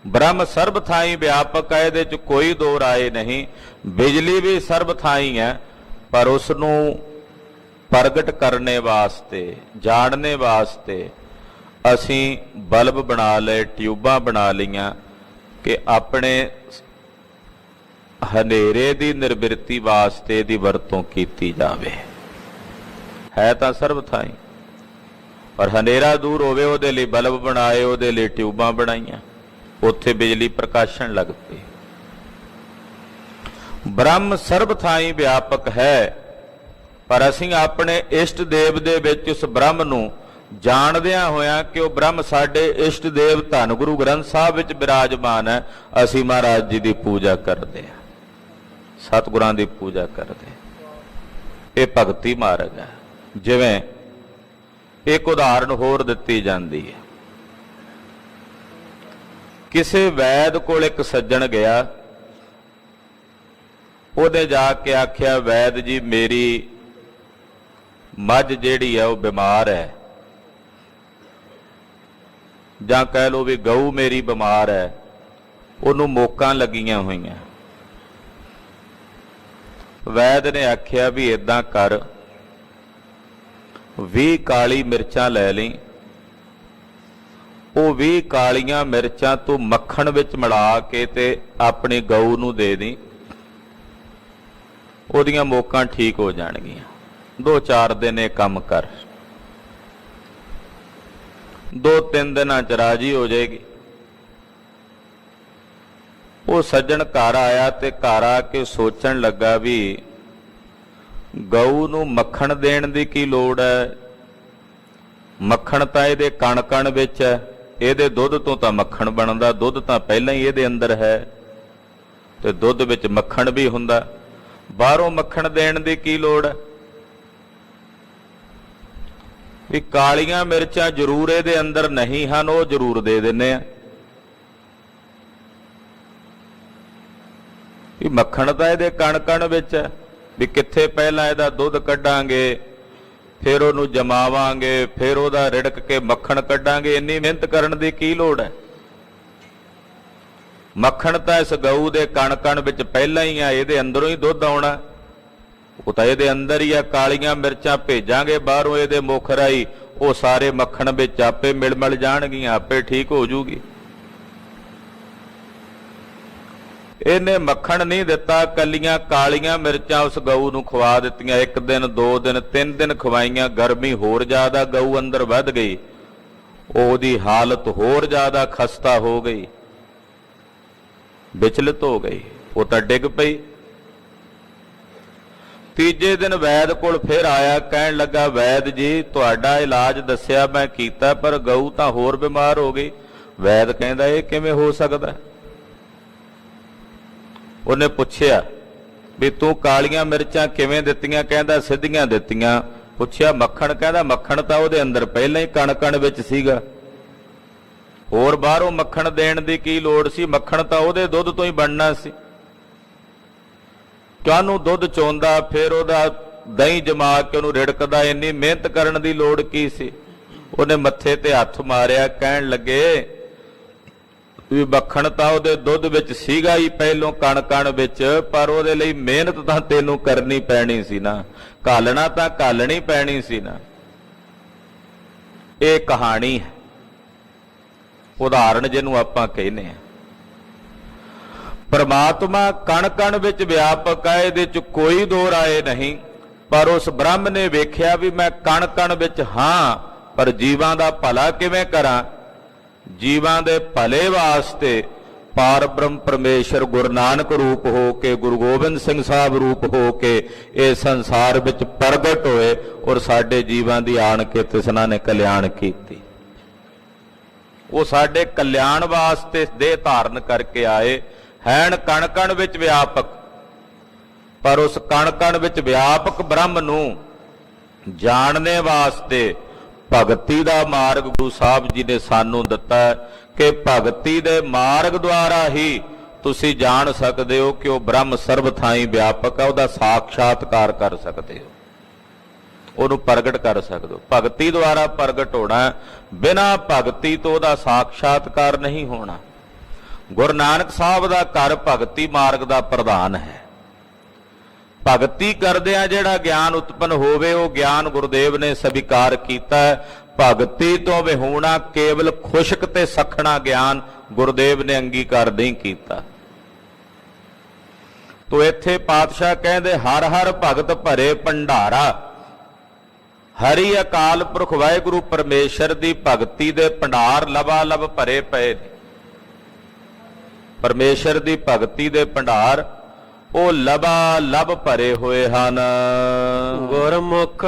ਬ੍ਰਹਮ ਸਰਬ ਥਾਈ ਵਿਆਪਕ ਹੈ, ਇਹਦੇ ਚ ਕੋਈ ਦੋ ਰਾਏ ਨਹੀਂ। ਬਿਜਲੀ ਵੀ ਸਰਬ ਥਾਈ ਹੈ, ਪਰ ਉਸ ਨੂੰ ਪ੍ਰਗਟ ਕਰਨੇ ਵਾਸਤੇ, ਜਾਣਨੇ ਵਾਸਤੇ ਅਸੀਂ ਬਲਬ ਬਣਾ ਲਏ, ਟਿਊਬਾਂ ਬਣਾ ਲਈਆਂ ਕਿ ਆਪਣੇ ਹਨੇਰੇ ਦੀ ਨਿਰਵਿਰਤੀ ਵਾਸਤੇ ਦੀ ਵਰਤੋਂ ਕੀਤੀ ਜਾਵੇ। ਹੈ ਤਾਂ ਸਰਬ ਥਾਈ, ਪਰ ਹਨੇਰਾ ਦੂਰ ਹੋਵੇ ਉਹਦੇ ਲਈ ਬਲਬ ਬਣਾਏ, ਉਹਦੇ ਲਈ ਟਿਊਬਾਂ ਬਣਾਈਆਂ, ਉੱਥੇ ਬਿਜਲੀ ਪ੍ਰਕਾਸ਼ਣ ਲੱਗ ਪਈ। ਬ੍ਰਹਮ ਸਰਬ ਥਾਈ ਵਿਆਪਕ ਹੈ, ਪਰ ਅਸੀਂ ਆਪਣੇ ਇਸ਼ਟ ਦੇਵ ਦੇ ਵਿੱਚ ਉਸ ਬ੍ਰਹਮ ਨੂੰ ਜਾਣਦਿਆਂ ਹੋਇਆਂ ਕਿ ਉਹ ਬ੍ਰਹਮ ਸਾਡੇ ਇਸ਼ਟ ਦੇਵ ਧੰਨ ਗੁਰੂ ਗ੍ਰੰਥ ਸਾਹਿਬ ਵਿੱਚ ਬਿਰਾਜਮਾਨ ਹੈ, ਅਸੀਂ ਮਹਾਰਾਜ ਜੀ ਦੀ ਪੂਜਾ ਕਰਦੇ ਹਾਂ, ਸਤਿਗੁਰਾਂ ਦੀ ਪੂਜਾ ਕਰਦੇ ਹਾਂ। ਇਹ ਭਗਤੀ ਮਾਰਗ ਹੈ। ਜਿਵੇਂ ਇੱਕ ਉਦਾਹਰਨ ਹੋਰ ਦਿੱਤੀ ਜਾਂਦੀ ਹੈ। ਕਿਸੇ ਵੈਦ ਕੋਲ ਇੱਕ ਸੱਜਣ ਗਿਆ, ਉਹਨੇ ਜਾ ਕੇ ਆਖਿਆ, ਵੈਦ ਜੀ ਮੇਰੀ ਮੱਝ ਜਿਹੜੀ ਹੈ ਉਹ ਬਿਮਾਰ ਹੈ, ਜਾਂ ਕਹਿ ਲਓ ਵੀ ਗਊ ਮੇਰੀ ਬਿਮਾਰ ਹੈ, ਉਹਨੂੰ ਮੋਕਾਂ ਲੱਗੀਆਂ ਹੋਈਆਂ। ਵੈਦ ਨੇ ਆਖਿਆ ਵੀ ਇਦਾਂ ਕਰ, 20 ਕਾਲੀ ਮਿਰਚਾਂ ਲੈ ਲਈ, ਉਹ 20 ਕਾਲੀਆਂ ਮਿਰਚਾਂ ਤੂੰ ਮੱਖਣ ਵਿੱਚ ਮਿਲਾ ਕੇ ਤੇ ਆਪਣੀ ਗਊ ਨੂੰ ਦੇ ਦੀ, ਉਹਦੀਆਂ ਮੋਕਾਂ ਠੀਕ ਹੋ ਜਾਣਗੀਆਂ। 2-4 ਦਿਨ ਇਹ ਕੰਮ ਕਰ, 2-3 ਦਿਨਾਂ ਚ ਰਾਜੀ ਹੋ ਜਾਏਗੀ। ਉਹ ਸੱਜਣ ਘਰ ਆਇਆ ਤੇ ਘਰ ਆ ਕੇ ਸੋਚਣ ਲੱਗਾ ਵੀ ਗਊ ਨੂੰ ਮੱਖਣ ਦੇਣ ਦੀ ਕੀ ਲੋੜ ਹੈ, ਮੱਖਣ ਤਾਂ ਇਹਦੇ ਕਣ-ਕਣ ਵਿੱਚ ਹੈ, ਇਹਦੇ ਦੁੱਧ ਤੋਂ ਤਾਂ ਮੱਖਣ ਬਣਦਾ, ਦੁੱਧ ਤਾਂ ਪਹਿਲਾਂ ਹੀ ਇਹਦੇ ਅੰਦਰ ਹੈ ਤੇ ਦੁੱਧ ਵਿੱਚ ਮੱਖਣ ਵੀ ਹੁੰਦਾ, ਬਾਹਰੋਂ ਮੱਖਣ ਦੇਣ ਦੀ ਕੀ ਲੋੜ ਹੈ। ਵੀ ਕਾਲੀਆਂ ਮਿਰਚਾਂ ਜ਼ਰੂਰ ਇਹਦੇ ਅੰਦਰ ਨਹੀਂ ਹਨ, ਉਹ ਜ਼ਰੂਰ ਦੇ ਦਿੰਨੇ ਆ। ਵੀ ਮੱਖਣ ਤਾਂ ਇਹਦੇ ਕਣ-ਕਣ ਵਿੱਚ ਹੈ, ਵੀ ਕਿੱਥੇ ਪਹਿਲਾਂ ਇਹਦਾ ਦੁੱਧ ਕੱਢਾਂਗੇ, ਫਿਰ ਉਹਨੂੰ ਜਮਾਵਾਂਗੇ, ਫਿਰ ਉਹਦਾ ਰਿੜਕ ਕੇ ਮੱਖਣ ਕੱਢਾਂਗੇ, ਇੰਨੀ ਮਿਹਨਤ ਕਰਨ ਦੀ ਕੀ ਲੋੜ ਹੈ। ਮੱਖਣ ਤਾਂ ਇਸ ਗਊ ਦੇ ਕਣ-ਕਣ ਵਿੱਚ ਪਹਿਲਾਂ ਹੀ ਆ, ਇਹਦੇ ਅੰਦਰੋਂ ਹੀ ਦੁੱਧ ਆਉਣਾ, ਉਹ ਤਾਂ ਇਹਦੇ ਅੰਦਰ ਹੀ ਆ। ਕਾਲੀਆਂ ਮਿਰਚਾਂ ਭੇਜਾਂਗੇ ਬਾਹਰੋਂ ਇਹਦੇ ਮੁਖ ਰਾਹੀਂ, ਉਹ ਸਾਰੇ ਮੱਖਣ ਵਿੱਚ ਆਪੇ ਮਿਲ ਜਾਣਗੀਆਂ, ਆਪੇ ਠੀਕ ਹੋ ਜੂਗੀ। ਇਹਨੇ ਮੱਖਣ ਨਹੀਂ ਦਿੱਤਾ, ਕੱਲੀਆਂ ਕਾਲੀਆਂ ਮਿਰਚਾਂ ਉਸ ਗਊ ਨੂੰ ਖਵਾ ਦਿੱਤੀਆਂ। 1 ਦਿਨ 2 ਦਿਨ 3 ਦਿਨ ਖਵਾਈਆਂ, ਗਰਮੀ ਹੋਰ ਜ਼ਿਆਦਾ ਗਊ ਅੰਦਰ ਵੱਧ ਗਈ, ਉਹਦੀ ਹਾਲਤ ਹੋਰ ਜ਼ਿਆਦਾ ਖਸਤਾ ਹੋ ਗਈ, ਵਿਚਲਿਤ ਹੋ ਗਈ, ਉਹ ਤਾਂ ਡਿੱਗ ਪਈ। ਤੀਜੇ ਦਿਨ ਵੈਦ ਕੋਲ ਫਿਰ ਆਇਆ, ਕਹਿਣ ਲੱਗਾ, ਵੈਦ ਜੀ ਤੁਹਾਡਾ ਇਲਾਜ ਦੱਸਿਆ ਮੈਂ ਕੀਤਾ, ਪਰ ਗਊ ਤਾਂ ਹੋਰ ਬਿਮਾਰ ਹੋ ਗਈ। ਵੈਦ ਕਹਿੰਦਾ ਇਹ ਕਿਵੇਂ ਹੋ ਸਕਦਾ। ਉਹਨੇ ਪੁੱਛਿਆ ਵੀ ਤੂੰ ਕਾਲੀਆਂ ਮਿਰਚਾਂ ਕਿਵੇਂ ਦਿੱਤੀਆਂ, ਕਹਿੰਦਾ ਸਿੱਧੀਆਂ ਦਿੱਤੀਆਂ। ਪੁੱਛਿਆ ਮੱਖਣ, ਕਹਿੰਦਾ ਮੱਖਣ ਤਾਂ ਉਹਦੇ ਅੰਦਰ ਪਹਿਲਾਂ ਹੀ ਕਣ-ਕਣ ਵਿੱਚ ਸੀਗਾ, ਹੋਰ ਬਾਹਰੋਂ ਮੱਖਣ ਦੇਣ ਦੀ ਕੀ ਲੋੜ ਸੀ, ਮੱਖਣ ਤਾਂ ਉਹਦੇ ਦੁੱਧ ਤੋਂ ਹੀ ਬਣਨਾ ਸੀ। ਕਾਹਨੂੰ ਦੁੱਧ ਚੋਂਦਾ, ਫਿਰ ਉਹਦਾ ਦਹੀਂ ਜਮਾ ਕੇ ਉਹਨੂੰ ਰਿੜਕਦਾ, ਇੰਨੀ ਮਿਹਨਤ ਕਰਨ ਦੀ ਲੋੜ ਕੀ ਸੀ। ਉਹਨੇ ਮੱਥੇ ਤੇ ਹੱਥ ਮਾਰਿਆ, ਕਹਿਣ ਲੱਗੇ ਵੀ ਮੱਖਣ ਤਾਂ ਉਹਦੇ ਦੁੱਧ ਵਿੱਚ ਸੀਗਾ ਹੀ ਪਹਿਲੋਂ ਕਣ-ਕਣ ਵਿੱਚ, ਪਰ ਉਹਦੇ ਲਈ ਮਿਹਨਤ ਤਾਂ ਤੈਨੂੰ ਕਰਨੀ ਪੈਣੀ ਸੀ ਨਾ, ਘਾਲਣਾ ਤਾਂ ਘਾਲਣੀ ਪੈਣੀ ਸੀ ਨਾ। ਇਹ ਕਹਾਣੀ ਹੈ, ਉਦਾਹਰਣ ਜਿਹਨੂੰ ਆਪਾਂ ਕਹਿੰਦੇ ਆ। ਪਰਮਾਤਮਾ ਕਣ-ਕਣ ਵਿੱਚ ਵਿਆਪਕ ਹੈ, ਇਹਦੇ ਚ ਕੋਈ ਦੋ ਰਾਏ ਨਹੀਂ, ਪਰ ਉਸ ਬ੍ਰਹਮ ਨੇ ਵੇਖਿਆ ਵੀ ਮੈਂ ਕਣ-ਕਣ ਵਿੱਚ ਹਾਂ, ਪਰ ਜੀਵਾਂ ਦਾ ਭਲਾ ਕਿਵੇਂ ਕਰਾਂ। ਜੀਵਾਂ ਦੇ ਭਲੇ ਵਾਸਤੇ ਪਾਰ ਬ੍ਰਹਮ ਪਰਮੇਸ਼ਰ ਗੁਰੂ ਨਾਨਕ ਰੂਪ ਹੋ ਕੇ, ਗੁਰੂ ਗੋਬਿੰਦ ਸਿੰਘ ਸਾਹਿਬ ਰੂਪ ਹੋ ਕੇ ਇਹ ਸੰਸਾਰ ਵਿੱਚ ਪ੍ਰਗਟ ਹੋਏ, ਔਰ ਸਾਡੇ ਜੀਵਾਂ ਦੀ ਆਣ ਕੇ ਤਿਸਨਾ ਨੇ ਕਲਿਆਣ ਕੀਤੀ। ਉਹ ਸਾਡੇ ਕਲਿਆਣ ਵਾਸਤੇ ਦੇਹ ਧਾਰਨ ਕਰਕੇ ਆਏ ਹੈਣ, ਕਣ-ਕਣ ਵਿੱਚ ਵਿਆਪਕ, ਪਰ ਉਸ ਕਣ-ਕਣ ਵਿੱਚ ਵਿਆਪਕ ਬ੍ਰਹਮ ਨੂੰ ਜਾਣਨੇ ਵਾਸਤੇ ਭਗਤੀ ਦਾ ਮਾਰਗ ਗੁਰੂ ਸਾਹਿਬ ਜੀ ਨੇ ਸਾਨੂੰ ਦਿੱਤਾ ਕਿ ਭਗਤੀ ਦੇ ਮਾਰਗ ਦੁਆਰਾ ਹੀ ਤੁਸੀਂ ਜਾਣ ਸਕਦੇ ਹੋ ਕਿ ਉਹ ਬ੍ਰਹਮ ਸਰਬ ਥਾਈਂ ਵਿਆਪਕ ਹੈ, ਉਹਦਾ ਸਾਖਸ਼ਾਤਕਾਰ ਕਰ ਸਕਦੇ ਹੋ, ਉਹਨੂੰ ਪ੍ਰਗਟ ਕਰ ਸਕਦੇ ਹੋ। ਭਗਤੀ ਦੁਆਰਾ ਪ੍ਰਗਟ ਹੋਣਾ, ਬਿਨਾਂ ਭਗਤੀ ਤੋਂ ਉਹਦਾ ਸਾਖਸ਼ਾਤਕਾਰ ਨਹੀਂ ਹੋਣਾ। ਗੁਰੂ ਨਾਨਕ ਸਾਹਿਬ ਦਾ ਘਰ ਭਗਤੀ ਮਾਰਗ ਦਾ ਪ੍ਰਧਾਨ ਹੈ। ਭਗਤੀ ਕਰਦਿਆਂ ਜਿਹੜਾ ਗਿਆਨ ਉਤਪੰਨ ਹੋਵੇ, ਉਹ ਗਿਆਨ ਗੁਰਦੇਵ ਨੇ ਸਵੀਕਾਰ ਕੀਤਾ। ਭਗਤੀ ਤੋਂ ਵਿਹੂਣਾ ਕੇਵਲ ਖੁਸ਼ਕ ਤੇ ਸਖਣਾ ਗਿਆਨ ਗੁਰਦੇਵ ਨੇ ਅੰਗੀਕਾਰ ਨਹੀਂ ਕੀਤਾ। ਤੋ ਇੱਥੇ ਪਾਤਸ਼ਾਹ ਕਹਿੰਦੇ ਹਰ ਹਰ ਭਗਤ ਭਰੇ ਭੰਡਾਰਾ। ਹਰੀ ਅਕਾਲ ਪੁਰਖ ਵਾਹਿਗੁਰੂ ਪਰਮੇਸ਼ਰ ਦੀ ਭਗਤੀ ਦੇ ਭੰਡਾਰ ਲਬਾ ਲਬ ਭਰੇ ਪਏ ਨੇ। ਪਰਮੇਸ਼ਰ ਦੀ ਭਗਤੀ ਦੇ ਭੰਡਾਰ ਉਹ ਲਬਾ ਲਬ ਭਰੇ ਹੋਏ ਹਨ। ਗੁਰਮੁਖ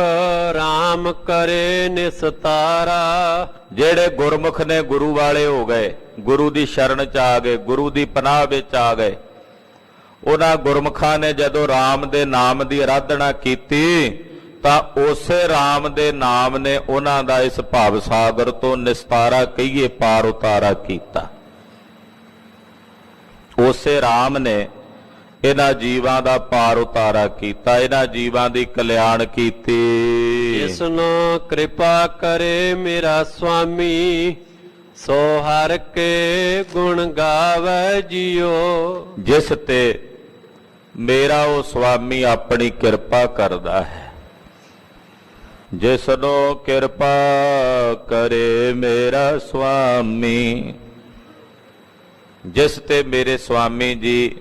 RAM ਕਰੇ ਨਿਸਤਾਰਾ। ਜਿਹੜੇ ਗੁਰਮੁਖ ਨੇ ਗੁਰੂ ਵਾਲੇ ਹੋ ਗਏ, ਗੁਰੂ ਦੀ ਸ਼ਰਨ ਚ ਆ ਗਏ, ਗੁਰੂ ਦੀ ਪਨਾਹ ਵਿੱਚ ਆ ਗਏ, ਉਹਨਾਂ ਗੁਰਮੁਖਾਂ ਨੇ ਜਦੋਂ RAM ਦੇ ਨਾਮ ਦੀ ਆਰਾਧਨਾ ਕੀਤੀ ਤਾਂ ਉਸੇ RAM ਦੇ ਨਾਮ ਨੇ ਉਹਨਾਂ ਦਾ ਇਸ ਭਵ ਸਾਗਰ ਤੋਂ ਨਿਸਤਾਰਾ ਕਹੀਏ ਪਾਰ ਉਤਾਰਾ ਕੀਤਾ। ਉਸੇ RAM ਨੇ ਇਹਨਾਂ ਜੀਵਾਂ ਦਾ ਪਾਰ ਉਤਾਰਾ ਕੀਤਾ, ਇਹਨਾਂ ਜੀਵਾਂ ਦੀ ਕਲਿਆਣ ਕੀਤੀ। ਜਿਸਨੂੰ ਕਿਰਪਾ ਕਰੇ ਮੇਰਾ ਸੁਆਮੀ, ਸੋ ਹਰ ਕੇ ਗੁਣ ਗਾਵੇ ਜੀਓ। ਜਿਸ ਤੇ ਮੇਰਾ ਉਹ ਸੁਆਮੀ ਆਪਣੀ ਕਿਰਪਾ ਕਰਦਾ ਹੈ। ਜਿਸਨੂੰ ਕਿਰਪਾ ਕਰੇ ਮੇਰਾ ਸੁਆਮੀ, ਜਿਸ ਤੇ ਮੇਰੇ ਸੁਆਮੀ ਜੀ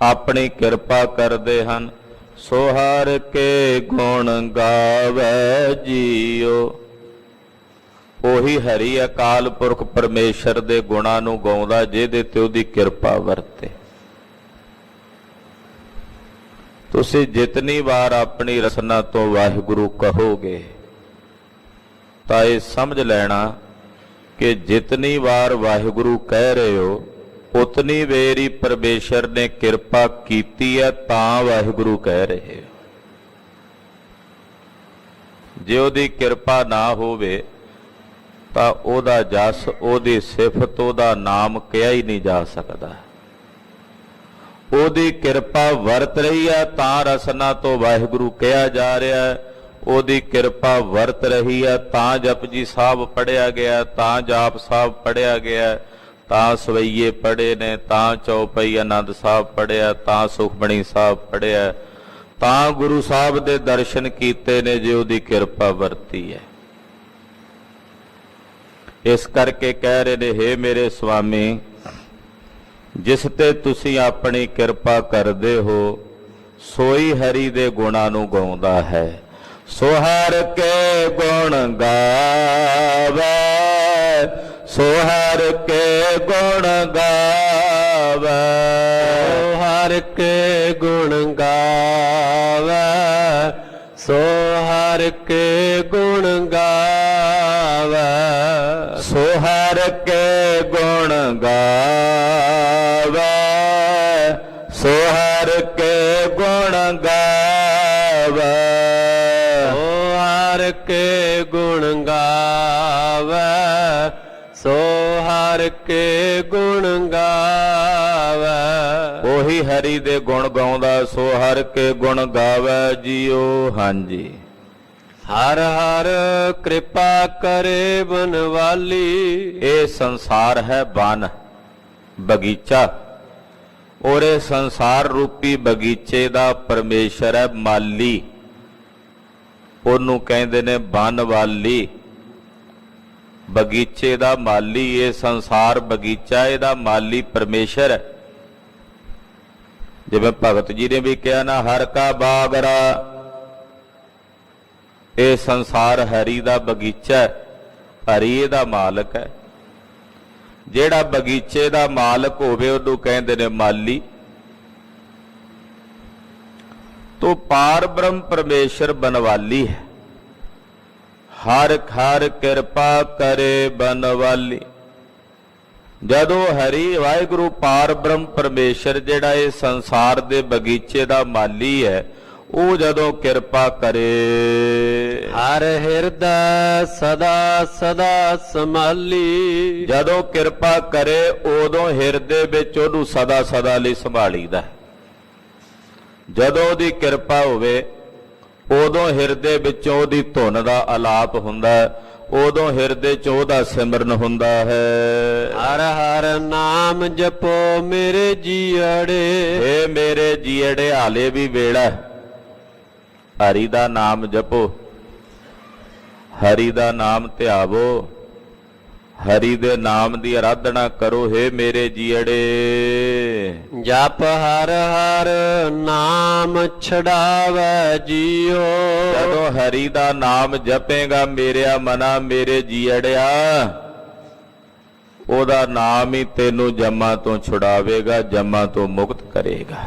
ਆਪਣੀ ਕਿਰਪਾ ਕਰਦੇ ਹਨ, ਸੋ ਹਰ ਕੇ ਗੁਣ ਗਾਵੇ ਜੀਓ। ਉਹੀ ਹਰੀ ਅਕਾਲ ਪੁਰਖ ਪਰਮੇਸ਼ਰ ਦੇ ਗੁਣਾਂ ਨੂੰ ਗਾਉਂਦਾ ਜਿਹਦੇ ਤੇ ਉਹਦੀ ਕਿਰਪਾ ਵਰਤੇ। ਤੁਸੀਂ ਜਿਤਨੀ ਵਾਰ ਆਪਣੀ ਰਸਨਾ ਤੋਂ ਵਾਹਿਗੁਰੂ ਕਹੋਗੇ ਤਾਂ ਇਹ ਸਮਝ ਲੈਣਾ ਕਿ ਜਿਤਨੀ ਵਾਰ ਵਾਹਿਗੁਰੂ ਕਹਿ ਰਹੇ ਹੋ ਉਤਨੀ ਵੇਰੀ ਪਰਮੇਸ਼ਰ ਨੇ ਕਿਰਪਾ ਕੀਤੀ ਹੈ ਤਾਂ ਵਾਹਿਗੁਰੂ ਕਹਿ ਰਹੇ ਹੋ। ਜੇ ਉਹਦੀ ਕਿਰਪਾ ਨਾ ਹੋਵੇ ਤਾਂ ਉਹਦਾ ਜਸ, ਉਹਦੀ ਸਿਫਤ, ਉਹਦਾ ਨਾਮ ਕਿਹਾ ਹੀ ਨਹੀਂ ਜਾ ਸਕਦਾ। ਉਹਦੀ ਕਿਰਪਾ ਵਰਤ ਰਹੀ ਹੈ ਤਾਂ ਰਸਨਾ ਤੋਂ ਵਾਹਿਗੁਰੂ ਕਿਹਾ ਜਾ ਰਿਹਾ ਹੈ। ਉਹਦੀ ਕਿਰਪਾ ਵਰਤ ਰਹੀ ਹੈ ਤਾਂ ਜਪਜੀ ਸਾਹਿਬ ਪੜ੍ਹਿਆ ਗਿਆ, ਤਾਂ ਜਾਪ ਸਾਹਿਬ ਪੜ੍ਹਿਆ ਗਿਆ, ਤਾਂ ਸਵਈਏ ਪੜ੍ਹੇ ਨੇ, ਤਾਂ ਚੌਪਈ ਆਨੰਦ ਸਾਹਿਬ ਪੜ੍ਹਿਆ, ਤਾਂ ਸੁਖਮਣੀ ਸਾਹਿਬ ਪੜ੍ਹਿਆ, ਤਾਂ ਗੁਰੂ ਸਾਹਿਬ ਦੇ ਦਰਸ਼ਨ ਕੀਤੇ ਨੇ ਜੇ ਉਹਦੀ ਕਿਰਪਾ ਵਰਤੀ ਹੈ। ਇਸ ਕਰਕੇ ਕਹਿ ਰਹੇ ਨੇ, ਹੇ ਮੇਰੇ ਸੁਆਮੀ, ਜਿਸ ਤੇ ਤੁਸੀਂ ਆਪਣੀ ਕਿਰਪਾ ਕਰਦੇ ਹੋ ਸੋਈ ਹਰੀ ਦੇ ਗੁਣਾਂ ਨੂੰ ਗਾਉਂਦਾ ਹੈ। ਸੋ ਹਰ ਕੇ ਗੁਣ ਗਾਵੇ, ਸੋ ਹਰ ਕੇ ਗੁਣ ਗਾਵੇ, ਸੋ ਹਰ ਕੇ ਗੁਣ ਗਾਵੇ, ਸੋ ਹਰ ਕੇ ਗੁਣ ਗਾਵੇ, ਸੋ ਹਰ ਕੇ ਗੁਣ ਗਾਵੇ, ਸੋ ਹਰ ਕੇ ਗੁਣ ਗਾਵੇ, ਸੋ ਹਰ ਕੇ ਗੁਣ ਗਾਵੇ, ਸੋ ਹਰ ਕੇ ਗੁਣ ਗਾਵੇ। ਉਹੀ ਹਰੀ ਦੇ ਗੁਣ ਗਾਉਂਦਾ, ਸੋ ਹਰ ਕੇ ਗੁਣ ਗਾਵੇ ਜੀਓ। ਹਾਂਜੀ। ਹਰ ਹਰ ਕਿਰਪਾ ਕਰੇ ਬਨਵਾਲੀ। ਇਹ ਸੰਸਾਰ ਹੈ ਬਨ, ਬਗੀਚਾ, ਔਰ ਇਹ ਸੰਸਾਰ ਰੂਪੀ ਬਗੀਚੇ ਦਾ ਪਰਮੇਸ਼ਰ ਹੈ ਮਾਲੀ। ਉਹਨੂੰ ਕਹਿੰਦੇ ਨੇ ਬਨਵਾਲੀ, ਬਗੀਚੇ ਦਾ ਮਾਲੀ। ਇਹ ਸੰਸਾਰ ਬਗੀਚਾ, ਇਹਦਾ ਮਾਲੀ ਪਰਮੇਸ਼ਰ ਹੈ। ਜਿਵੇਂ ਭਗਤ ਜੀ ਨੇ ਵੀ ਕਿਹਾ ਨਾ, ਹਰ ਕਾ ਬਾਗਰਾ। ਇਹ ਸੰਸਾਰ ਹਰੀ ਦਾ ਬਗੀਚਾ ਹੈ, ਹਰੀ ਇਹਦਾ ਮਾਲਕ ਹੈ। ਜਿਹੜਾ ਬਗੀਚੇ ਦਾ ਮਾਲਕ ਹੋਵੇ ਉਹਨੂੰ ਕਹਿੰਦੇ ਨੇ ਮਾਲੀ। ਤੋ ਪਾਰ ਬ੍ਰਹਮ ਪਰਮੇਸ਼ਰ ਬਨਵਾਲੀ ਹੈ। ਹਰ ਹਰ ਕਿਰਪਾ ਕਰੇ ਬਨਵਾਲੀ। ਜਦੋਂ ਹਰੀ ਵਾਹਿਗੁਰੂ ਪਾਰ ਬ੍ਰਹਮ ਪਰਮੇਸ਼ਰ ਜਿਹੜਾ ਇਹ ਸੰਸਾਰ ਦੇ ਬਗੀਚੇ ਦਾ ਮਾਲੀ ਹੈ, ਉਹ ਜਦੋਂ ਕਿਰਪਾ ਕਰੇ, ਹਰ ਹਿਰਦੈ ਸਦਾ ਸਦਾ ਸੰਭਾਲੀ। ਜਦੋਂ ਕਿਰਪਾ ਕਰੇ ਉਦੋਂ ਹਿਰਦੇ ਵਿੱਚ ਉਹਨੂੰ ਸਦਾ ਸਦਾ ਲਈ ਸੰਭਾਲੀਦਾ। ਜਦੋਂ ਉਹਦੀ ਕਿਰਪਾ ਹੋਵੇ ਉਦੋਂ ਹਿਰਦੇ ਵਿੱਚੋਂ ਉਹਦੀ ਧੁਨ ਦਾ ਆਲਾਪ ਹੁੰਦਾ, ਉਦੋਂ ਹਿਰਦੇ 'ਚ ਉਹਦਾ ਸਿਮਰਨ ਹੁੰਦਾ ਹੈ। ਹਰ ਹਰ ਨਾਮ ਜਪੋ ਮੇਰੇ ਜੀਅੜੇ। ਏ ਮੇਰੇ ਜੀਅੜੇ, ਹਾਲੇ ਵੀ ਵੇਲਾ, ਹਰੀ ਦਾ ਨਾਮ ਜਪੋ, ਹਰੀ ਦਾ ਨਾਮ ਧਿਆਵੋ, ਹਰੀ ਦੇ ਨਾਮ ਦੀ ਆਰਾਧਨਾ ਕਰੋ। ਹੇ ਮੇਰੇ ਜੀਅੜੇ, ਜਪ ਹਰ ਹਰ ਨਾਮ ਛਡਾਵੇ ਜੀਓ। ਜਦੋਂ ਹਰੀ ਦਾ ਨਾਮ ਜਪੇਗਾ ਮੇਰਿਆ ਮਨਾ, ਮੇਰੇ ਜੀਅੜਿਆ, ਉਹਦਾ ਨਾਮ ਹੀ ਤੈਨੂੰ ਜਮਾਂ ਤੋਂ ਛੁਡਾਵੇਗਾ, ਜਮਾਂ ਤੋਂ ਮੁਕਤ ਕਰੇਗਾ।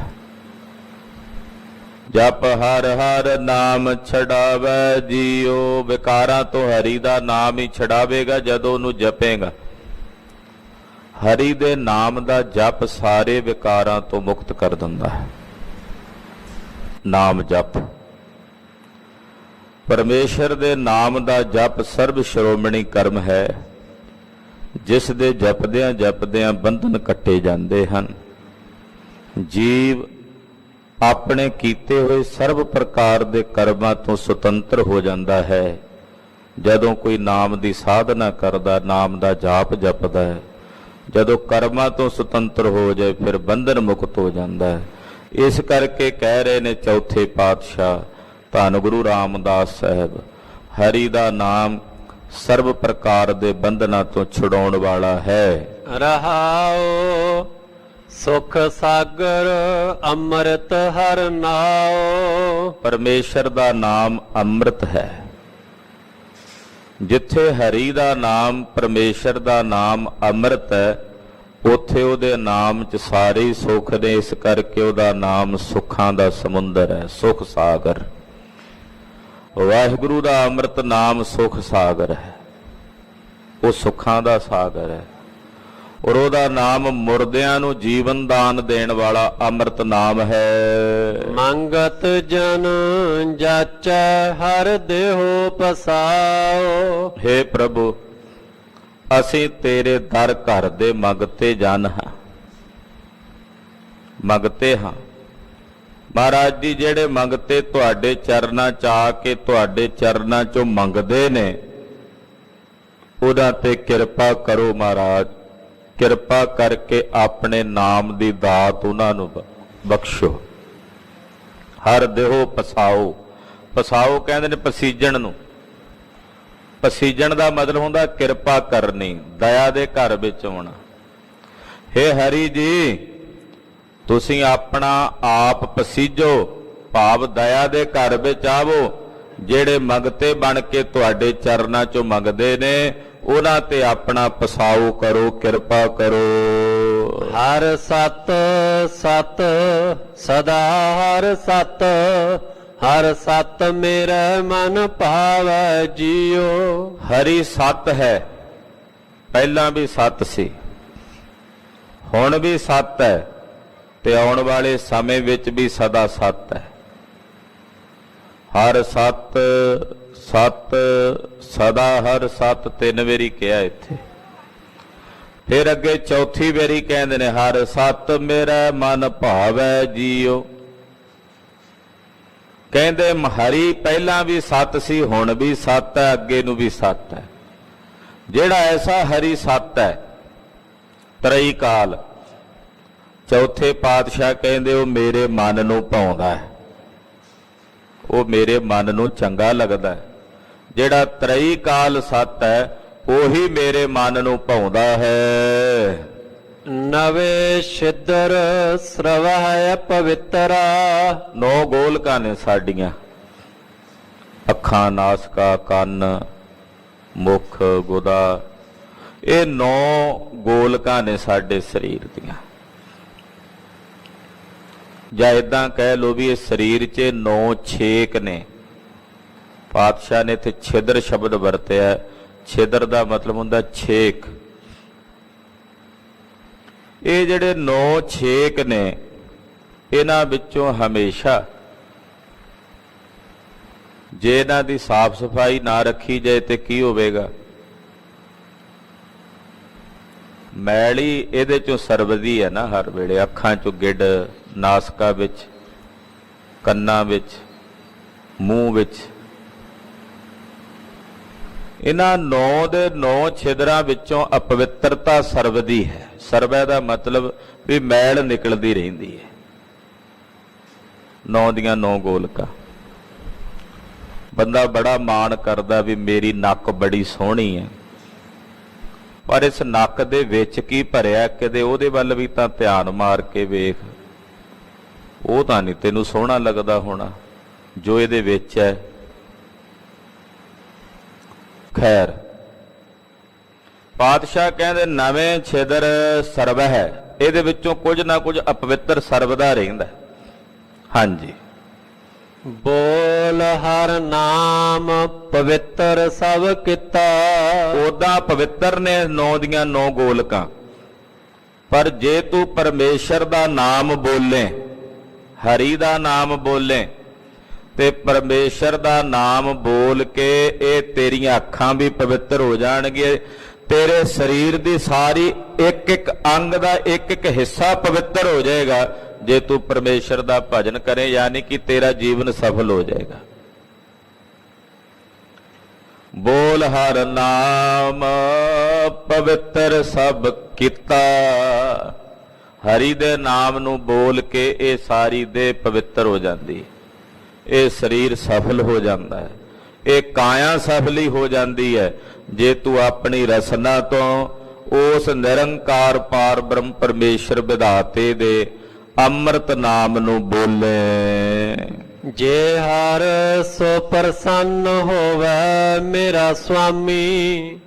ਜਪ ਹਰ ਹਰ ਨਾਮ ਛਡਾਵੇ ਜੀਓ। ਵਿਕਾਰਾਂ ਤੋਂ ਹਰੀ ਦਾ ਨਾਮ ਹੀ ਛਡਾਵੇਗਾ ਜਦੋਂ ਉਹਨੂੰ ਜਪੇਗਾ। ਹਰੀ ਦੇ ਨਾਮ ਦਾ ਜਪ ਸਾਰੇ ਵਿਕਾਰਾਂ ਤੋਂ ਮੁਕਤ ਕਰ ਦਿੰਦਾ ਹੈ। ਨਾਮ ਜਪ ਪਰਮੇਸ਼ਰ ਦੇ ਨਾਮ ਦਾ ਜਪ ਸਰਬ ਸ਼੍ਰੋਮਣੀ ਕਰਮ ਹੈ, ਜਿਸ ਦੇ ਜਪਦਿਆਂ ਜਪਦਿਆਂ ਬੰਧਨ ਕੱਟੇ ਜਾਂਦੇ ਹਨ। ਜੀਵ ਆਪਣੇ ਕੀਤੇ ਹੋਏ ਸਰਬ ਪ੍ਰਕਾਰ ਦੇ ਕਰਮਾਂ ਤੋਂ ਸੁਤੰਤਰ ਹੋ ਜਾਂਦਾ ਹੈ ਜਦੋਂ ਕੋਈ ਨਾਮ ਦੀ ਸਾਧਨਾ ਕਰਦਾ, ਨਾਮ ਦਾ ਜਾਪ ਜਪਦਾ ਹੈ। ਜਦੋਂ ਕਰਮਾਂ ਤੋਂ ਸੁਤੰਤਰ ਹੋ ਜਾਏ ਫਿਰ ਬੰਧਨ ਮੁਕਤ ਹੋ ਜਾਂਦਾ ਹੈ। ਇਸ ਕਰਕੇ ਕਹਿ ਰਹੇ ਨੇ ਚੌਥੇ ਪਾਤਸ਼ਾਹ ਧੰਨ ਗੁਰੂ ਰਾਮਦਾਸ ਸਾਹਿਬ, ਹਰੀ ਦਾ ਨਾਮ ਸਰਬ ਪ੍ਰਕਾਰ ਦੇ ਬੰਧਨਾਂ ਤੋਂ ਛੁਡਾਉਣ ਵਾਲਾ ਹੈ। ਰਹਾਉ ਸੁਖ ਸਾਗਰ ਅੰਮ੍ਰਿਤ ਹਰਿ ਨਾਉ। ਪਰਮੇਸ਼ਰ ਦਾ ਨਾਮ ਅੰਮ੍ਰਿਤ ਹੈ। ਜਿੱਥੇ ਹਰੀ ਦਾ ਨਾਮ, ਪਰਮੇਸ਼ਰ ਦਾ ਨਾਮ ਅੰਮ੍ਰਿਤ ਹੈ, ਉੱਥੇ ਉਹਦੇ ਨਾਮ 'ਚ ਸਾਰੇ ਹੀ ਸੁੱਖ ਨੇ। ਇਸ ਕਰਕੇ ਉਹਦਾ ਨਾਮ ਸੁੱਖਾਂ ਦਾ ਸਮੁੰਦਰ ਹੈ, ਸੁਖ ਸਾਗਰ। ਵਾਹਿਗੁਰੂ ਦਾ ਅੰਮ੍ਰਿਤ ਨਾਮ ਸੁਖ ਸਾਗਰ ਹੈ, ਉਹ ਸੁੱਖਾਂ ਦਾ ਸਾਗਰ ਹੈ। ਔਰ ਉਹਦਾ ਨਾਮ ਮੁਰਦਿਆਂ ਨੂੰ ਜੀਵਨ ਦਾਨ ਦੇਣ ਵਾਲਾ ਅੰਮ੍ਰਿਤ ਨਾਮ ਹੈ। ਮੰਗਤ ਜਨ ਜਾਚੈ ਹਰ ਦੇਹੋ ਪਸਾਓ। ਹੇ ਪ੍ਰਭੂ, ਅਸੀਂ ਤੇਰੇ ਦਰ ਘਰ ਦੇ ਮੰਗਤੇ ਜਨ ਹਾਂ, ਮੰਗਤੇ ਹਾਂ। ਮਹਾਰਾਜ ਜੀ, ਜਿਹੜੇ ਮੰਗਤੇ ਤੁਹਾਡੇ ਚਰਨਾਂ 'ਚ ਆ ਕੇ ਤੁਹਾਡੇ ਚਰਨਾਂ 'ਚੋਂ ਮੰਗਦੇ ਨੇ, ਉਹਨਾਂ ਤੇ ਕਿਰਪਾ ਕਰੋ ਮਹਾਰਾਜ। ਕਿਰਪਾ ਕਰਕੇ ਆਪਣੇ ਨਾਮ ਦੀ ਦਾਤ ਉਹਨਾਂ ਨੂੰ ਬਖਸ਼ੋ। ਹਰ ਦੇਹੋ ਪਸਾਓ। ਪਸਾਓ ਕਹਿੰਦੇ ਨੇ ਪਸੀਜਣ ਨੂੰ। ਪਸੀਜਣ ਦਾ ਮਤਲਬ ਹੁੰਦਾ ਕਿਰਪਾ ਕਰਨੀ, ਦਇਆ ਦੇ ਘਰ ਵਿੱਚ ਆਉਣਾ। ਹੇ ਹਰੀ ਜੀ, ਤੁਸੀਂ ਆਪਣਾ ਆਪ ਪਸੀਜੋ, ਭਾਵ ਦਇਆ ਦੇ ਘਰ ਵਿੱਚ ਆਵੋ। ਜਿਹੜੇ ਮੰਗਤੇ ਬਣ ਕੇ ਤੁਹਾਡੇ ਚਰਨਾਂ 'ਚੋਂ ਮੰਗਦੇ ਨੇ, ਉਹਨਾਂ ਤੇ ਆਪਣਾ ਪਸਾਉ ਕਰੋ, ਕਿਰਪਾ ਕਰੋ। ਹਰ ਸਤ ਸਤ ਸਦਾ ਹਰ ਸਤ, ਹਰ ਸਤ ਮੇਰੇ ਮਨ ਭਾਵੈ ਜੀਓ। ਹਰੀ ਸਤ ਹੈ, ਪਹਿਲਾਂ ਵੀ ਸਤ ਸੀ, ਹੁਣ ਵੀ ਸਤ ਹੈ, ਤੇ ਆਉਣ ਵਾਲੇ ਸਮੇਂ ਵਿੱਚ ਵੀ ਸਦਾ ਸਤ ਹੈ। ਹਰ ਸਤ ਸਤ ਸਦਾ ਹਰ ਸਤ, ਤਿੰਨ ਵਾਰੀ ਕਿਹਾ ਇੱਥੇ। ਫਿਰ ਅੱਗੇ ਚੌਥੀ ਵਾਰੀ ਕਹਿੰਦੇ ਨੇ ਹਰ ਸਤ ਮੇਰਾ ਮਨ ਭਾਵੈ ਜੀਓ। ਕਹਿੰਦੇ ਹਰੀ ਪਹਿਲਾਂ ਵੀ ਸਤ ਸੀ, ਹੁਣ ਵੀ ਸਤ ਹੈ, ਅੱਗੇ ਨੂੰ ਵੀ ਸਤ ਹੈ। ਜਿਹੜਾ ਐਸਾ ਹਰੀ ਸਤ ਹੈ ਤਰਈ ਕਾਲ, ਚੌਥੇ ਪਾਤਸ਼ਾਹ ਕਹਿੰਦੇ ਉਹ ਮੇਰੇ ਮਨ ਨੂੰ ਭਾਉਂਦਾ ਹੈ, ਉਹ ਮੇਰੇ ਮਨ ਨੂੰ ਚੰਗਾ ਲੱਗਦਾ ਹੈ। ਜਿਹੜਾ ਤਰਈ ਕਾਲ ਸਤ ਹੈ ਉਹੀ ਮੇਰੇ ਮਨ ਨੂੰ ਭਾਉਂਦਾ ਹੈ। ਨਵੇਂ ਛਿਦਰ ਸਰਵਹਿ ਪਵਿੱਤਰਾ। 9 ਗੋਲਕਾਂ ਨੇ ਸਾਡੀਆਂ, ਅੱਖਾਂ, ਨਾਸਕਾ, ਕੰਨ, ਮੁਖ, ਗੁਦਾ। ਇਹ 9 ਗੋਲਕਾਂ ਨੇ ਸਾਡੇ ਸਰੀਰ ਦੀਆਂ। ਜਾਂ ਇਦਾਂ ਕਹਿ ਲੋ ਵੀ ਇਹ ਸਰੀਰ 'ਚ 9 ਛੇਕ ਨੇ। ਪਾਤਸ਼ਾਹ ਨੇ ਇੱਥੇ ਛਿਦਰ ਸ਼ਬਦ ਵਰਤਿਆ। ਛਿਦਰ ਦਾ ਮਤਲਬ ਹੁੰਦਾ ਛੇਕ। ਇਹ ਜਿਹੜੇ 9 ਛੇਕ ਨੇ, ਇਹਨਾਂ ਵਿੱਚੋਂ ਹਮੇਸ਼ਾ ਜੇ ਇਹਨਾਂ ਦੀ ਸਾਫ਼ ਸਫਾਈ ਨਾ ਰੱਖੀ ਜਾਏ ਤੇ ਕੀ ਹੋਵੇਗਾ? ਮੈਲੀ ਇਹਦੇ ਚੋਂ ਸਰਵਦੀ ਹੈ ਨਾ ਹਰ ਵੇਲੇ। ਅੱਖਾਂ ਚੋਂ ਗਿੱਡ, ਨਾਸਕਾ ਵਿੱਚ, ਕੰਨਾਂ ਵਿੱਚ, ਮੂੰਹ ਵਿੱਚ। ਇਹਨਾਂ 9 ਦੇ 9 ਛਿਦਰਾਂ ਵਿੱਚੋਂ ਅਪਵਿੱਤਰਤਾ ਸਰਵਦੀ ਹੈ। ਸਰਵੈ ਦਾ ਮਤਲਬ ਵੀ ਮੈਲ ਨਿਕਲਦੀ ਰਹਿੰਦੀ ਹੈ। 9 ਦੀਆਂ 9 ਗੋਲਕਾਂ। ਬੰਦਾ ਬੜਾ ਮਾਣ ਕਰਦਾ ਵੀ ਮੇਰੀ ਨੱਕ ਬੜੀ ਸੋਹਣੀ ਹੈ, ਪਰ ਇਸ ਨੱਕ ਦੇ ਵਿੱਚ ਕੀ ਭਰਿਆ? ਕਦੇ ਉਹਦੇ ਵੱਲ ਵੀ ਤਾਂ ਧਿਆਨ ਮਾਰ ਕੇ ਵੇਖ। ਉਹ ਤਾਂ ਨਹੀਂ ਤੈਨੂੰ ਸੋਹਣਾ ਲੱਗਦਾ ਹੋਣਾ ਜੋ ਇਹਦੇ ਵਿੱਚ ਹੈ। ਖੈਰ, ਪਾਤਸ਼ਾਹ ਕਹਿੰਦੇ ਨਵੇਂ ਛਿਦਰ ਸਰਬ ਹੈ। ਇਹਦੇ ਵਿੱਚੋਂ ਕੁਝ ਨਾ ਕੁਝ ਅਪਵਿੱਤਰ ਸਰਬਦਾ ਰਹਿੰਦਾ। ਹਾਂਜੀ, ਬੋਲ ਹਰ ਨਾਮ ਪਵਿੱਤਰ ਸਭ ਕੀਤਾ। ਉਦਾਂ ਪਵਿੱਤਰ ਨੇ 9 ਦੀਆਂ 9 ਗੋਲਕਾਂ, ਪਰ ਜੇ ਤੂੰ ਪਰਮੇਸ਼ਰ ਦਾ ਨਾਮ ਬੋਲੇ, ਹਰੀ ਦਾ ਨਾਮ ਬੋਲੇ, ਤੇ ਪਰਮੇਸ਼ਰ ਦਾ ਨਾਮ ਬੋਲ ਕੇ ਇਹ ਤੇਰੀਆਂ ਅੱਖਾਂ ਵੀ ਪਵਿੱਤਰ ਹੋ ਜਾਣਗੀਆਂ, ਤੇਰੇ ਸਰੀਰ ਦੀ ਸਾਰੀ ਇੱਕ ਇੱਕ ਅੰਗ ਦਾ ਇੱਕ ਇੱਕ ਹਿੱਸਾ ਪਵਿੱਤਰ ਹੋ ਜਾਏਗਾ ਜੇ ਤੂੰ ਪਰਮੇਸ਼ਰ ਦਾ ਭਜਨ ਕਰੇ, ਯਾਨੀ ਕਿ ਤੇਰਾ ਜੀਵਨ ਸਫਲ ਹੋ ਜਾਏਗਾ। ਬੋਲ ਹਰ ਨਾਮ ਪਵਿੱਤਰ ਸਭ ਕੀਤਾ। ਹਰੀ ਦੇ ਨਾਮ ਨੂੰ ਬੋਲ ਕੇ ਇਹ ਸਾਰੀ ਦੇਹ ਪਵਿੱਤਰ ਹੋ ਜਾਂਦੀ ਹੈ, ਇਹ ਸਰੀਰ ਸਫਲ ਹੋ ਜਾਂਦਾ ਹੈ, ਇਹ ਕਾਇਆ ਸਫਲੀ ਹੋ ਜਾਂਦੀ ਹੈ ਜੇ ਤੂੰ ਆਪਣੀ ਰਸਨਾ ਤੋਂ ਉਸ ਨਿਰੰਕਾਰ ਪਾਰ ਬ੍ਰਹਮ ਪਰਮੇਸ਼ਰ ਵਿਧਾਤੇ ਦੇ ਅੰਮ੍ਰਿਤ ਨਾਮ ਨੂੰ ਬੋਲੇ। ਜੇ ਹਰ ਸੋ ਪ੍ਰਸੰਨ ਹੋਵੇ ਮੇਰਾ ਸੁਆਮੀ,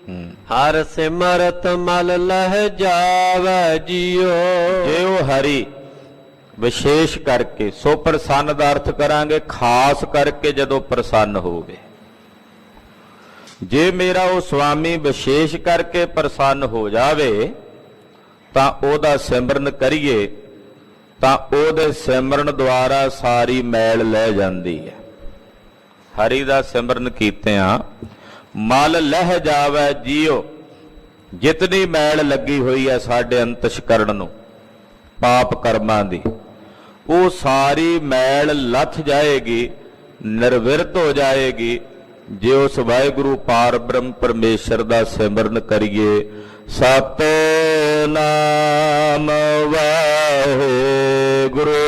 ਹਰ ਸਿਮਰਤ ਮਲ ਲਹਿ ਜਾਵੇ ਜੀਓ। ਜੇ ਉਹ ਹਰੀ ਵਿਸ਼ੇਸ਼ ਕਰਕੇ, ਸੋ ਪ੍ਰਸੰਨ ਦਾ ਅਰਥ ਕਰਾਂਗੇ ਖਾਸ ਕਰਕੇ ਜਦੋਂ ਪ੍ਰਸੰਨ ਹੋਵੇ। ਜੇ ਮੇਰਾ ਉਹ ਸੁਆਮੀ ਵਿਸ਼ੇਸ਼ ਕਰਕੇ ਪ੍ਰਸੰਨ ਹੋ ਜਾਵੇ ਤਾਂ ਉਹਦਾ ਸਿਮਰਨ ਕਰੀਏ ਤਾਂ ਉਹਦੇ ਸਿਮਰਨ ਦੁਆਰਾ ਸਾਰੀ ਮੈਲ ਲੈ ਜਾਂਦੀ ਹੈ। ਹਰੀ ਦਾ ਸਿਮਰਨ ਕੀਤਿਆਂ ਮਲ ਲਹਿ ਜਾਵੇ ਜੀਓ। ਜਿਤਨੀ ਮੈਲ ਲੱਗੀ ਹੋਈ ਹੈ ਸਾਡੇ ਅੰਤਸ਼ਕਰਣ ਨੂੰ ਪਾਪ ਕਰਮਾਂ ਦੀ, ਉਹ ਸਾਰੀ ਮੈਲ ਲੱਥ ਜਾਏਗੀ, ਨਿਰਵਿਰਤ ਹੋ ਜਾਏਗੀ ਜੇ ਉਸ ਵਾਹਿਗੁਰੂ ਪਾਰ ਬ੍ਰਹਮ ਪਰਮੇਸ਼ਰ ਦਾ ਸਿਮਰਨ ਕਰੀਏ। ਸਤਿਨਾਮ ਵਾਹਿਗੁਰੂ,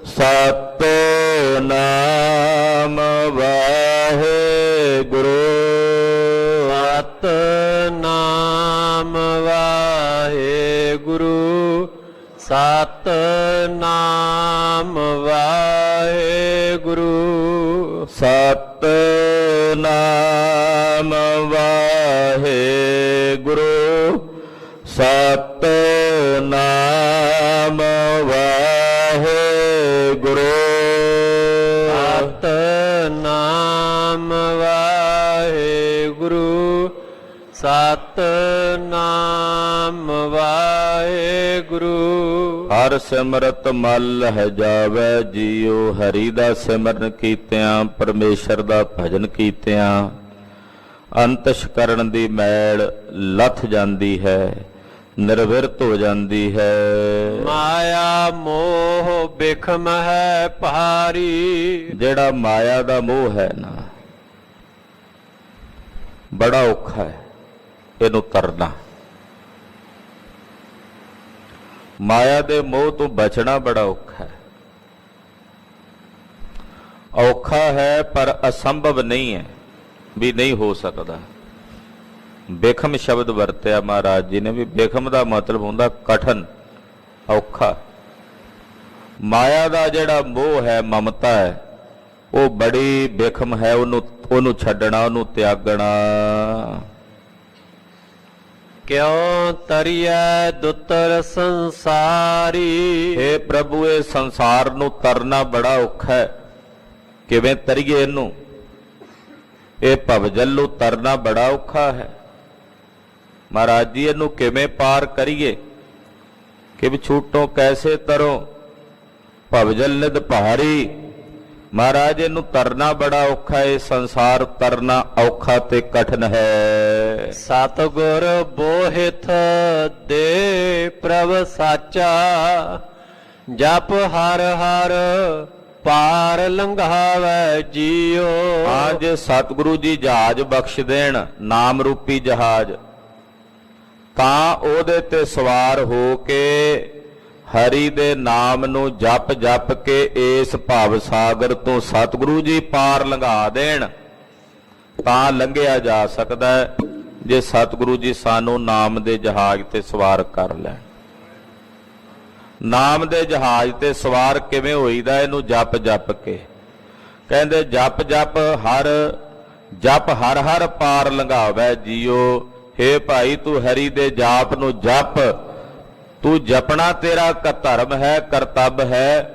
ਸਤਿਨਾਮ ਵਾਹਿਗੁਰੂ, ਸਤਿਨਾਮ ਵਾਹਿਗੁਰੂ, ਸਤਿਨਾਮ ਵਾਹਿਗੁਰੂ, ਸਤਿਨਾਮ ਵਾਹਿਗੁਰੂ, ਸਤਿਨਾਮ ਵਾਹਿਗੁਰੂ, ਸਤਿਨਾਮ ਵਾਹਿਗੁਰੂ, ਸਤਿਨਾਮ ਵਾਹਿਗੁਰੂ। ਹਰ ਸਿਮਰਤ ਮਲ ਹੈ ਜਾਵੇ ਜੀਓ। ਹਰੀ ਦਾ ਸਿਮਰਨ ਕੀਤਿਆਂ, ਪਰਮੇਸ਼ਰ ਦਾ ਭਜਨ ਕੀਤਿਆਂ ਅੰਤਸ਼ਕਰਣ ਦੀ ਮੈਲ ਲੱਥ ਜਾਂਦੀ ਹੈ, ਨਿਰਵਿਰਤ ਹੋ ਜਾਂਦੀ ਹੈ। ਮਾਇਆ ਮੋਹ ਬਿਖਮ ਹੈ ਭਾਰੀ। ਜਿਹੜਾ ਮਾਇਆ ਦਾ ਮੋਹ ਹੈ ਨਾ, ਬੜਾ ਔਖਾ ਹੈ ਇਹਨੂੰ ਤਰਨਾ। ਮਾਇਆ ਦੇ ਮੋਹ ਤੋਂ ਬਚਣਾ ਬੜਾ ਔਖਾ ਹੈ। ਔਖਾ ਹੈ ਪਰ ਅਸੰਭਵ ਨਹੀਂ ਹੈ, ਵੀ ਨਹੀਂ ਹੋ ਸਕਦਾ। ਬੇਖਮ ਸ਼ਬਦ ਵਰਤਿਆ ਮਹਾਰਾਜ ਜੀ ਨੇ, ਵੀ ਬੇਖਮ ਦਾ ਮਤਲਬ ਹੁੰਦਾ ਕਠਨ, ਔਖਾ। ਮਾਇਆ ਦਾ ਜਿਹੜਾ ਮੋਹ ਹੈ, ਮਮਤਾ ਹੈ, ਉਹ ਬੜੀ ਬੇਖਮ ਹੈ। ਉਹਨੂੰ ਛੱਡਣਾ, ਉਹਨੂੰ ਤਿਆਗਣਾ। ਕਿਉ ਤਰੀਐ ਦੁਤਰ ਸੰਸਾਰੀ। हे ਪ੍ਰਭੂ, ਇਹ ਸੰਸਾਰ ਨੂੰ ਤਰਨਾ ਬੜਾ ਔਖਾ ਹੈ। ਕਿਵੇਂ ਤਰੀਏ ਇਹਨੂੰ? ਇਹ ਭਵਜਲ ਨੂੰ ਤਰਨਾ ਬੜਾ ਔਖਾ ਹੈ। ਮਹਾਰਾਜ ਜੀ, ਇਹਨੂੰ ਕਿਵੇਂ ਪਾਰ ਕਰੀਏ? ਕਿ ਛੂਟੋਂ ਕੈਸੇ ਤਰੋ ਭਵਜਲ ਨਿਧ ਭਾਰੀ। ਮਹਾਰਾਜ, ਇਹਨੂੰ ਤਰਨਾ ਬੜਾ ਔਖਾ ਹੈ। ਸੰਸਾਰ ਤਰਨਾ ਔਖਾ ਤੇ ਕਠਨ ਹੈ। ਸਤਿਗੁਰ ਬੋਹਿਥ ਦੇ ਪ੍ਰਭ ਸਾਚਾ, ਜਪ ਹਰ ਹਰ ਪਾਰ ਲੰਘਾਵੇ ਜੀਓ। ਅੱਜ ਸਤਿਗੁਰੂ ਜੀ ਜਹਾਜ਼ ਬਖਸ਼ ਦੇਣ, ਨਾਮ ਰੂਪੀ ਜਹਾਜ਼, ਤਾਂ ਉਹਦੇ ਤੇ ਸਵਾਰ ਹੋ ਕੇ ਹਰੀ ਦੇ ਨਾਮ ਨੂੰ ਜਪ ਜਪ ਕੇ ਇਸ ਭਵ ਸਾਗਰ ਤੋਂ ਸਤਿਗੁਰੂ ਜੀ ਪਾਰ ਲੰਘਾ ਦੇਣ, ਤਾਂ ਲੰਘਿਆ ਜਾ ਸਕਦਾ ਹੈ। ਜੇ ਸਤਿਗੁਰੂ ਜੀ ਸਾਨੂੰ ਨਾਮ ਦੇ ਜਹਾਜ਼ ਤੇ ਸਵਾਰ ਕਰ ਲੈਣ। ਨਾਮ ਦੇ ਜਹਾਜ਼ ਤੇ ਸਵਾਰ ਕਿਵੇਂ ਹੋਈਦਾ? ਇਹਨੂੰ ਜਪ ਜਪ ਕੇ। ਕਹਿੰਦੇ ਜਪ ਜਪ ਹਰ ਹਰ ਪਾਰ ਲੰਘਾਵੇ ਜੀਓ। हे ਭਾਈ, ਤੂੰ ਹਰੀ ਦੇ ਜਾਪ ਨੂੰ ਜਪ। ਤੂੰ ਜਪਣਾ ਤੇਰਾ ਧਰਮ ਹੈ, ਕਰਤੱਵ ਹੈ।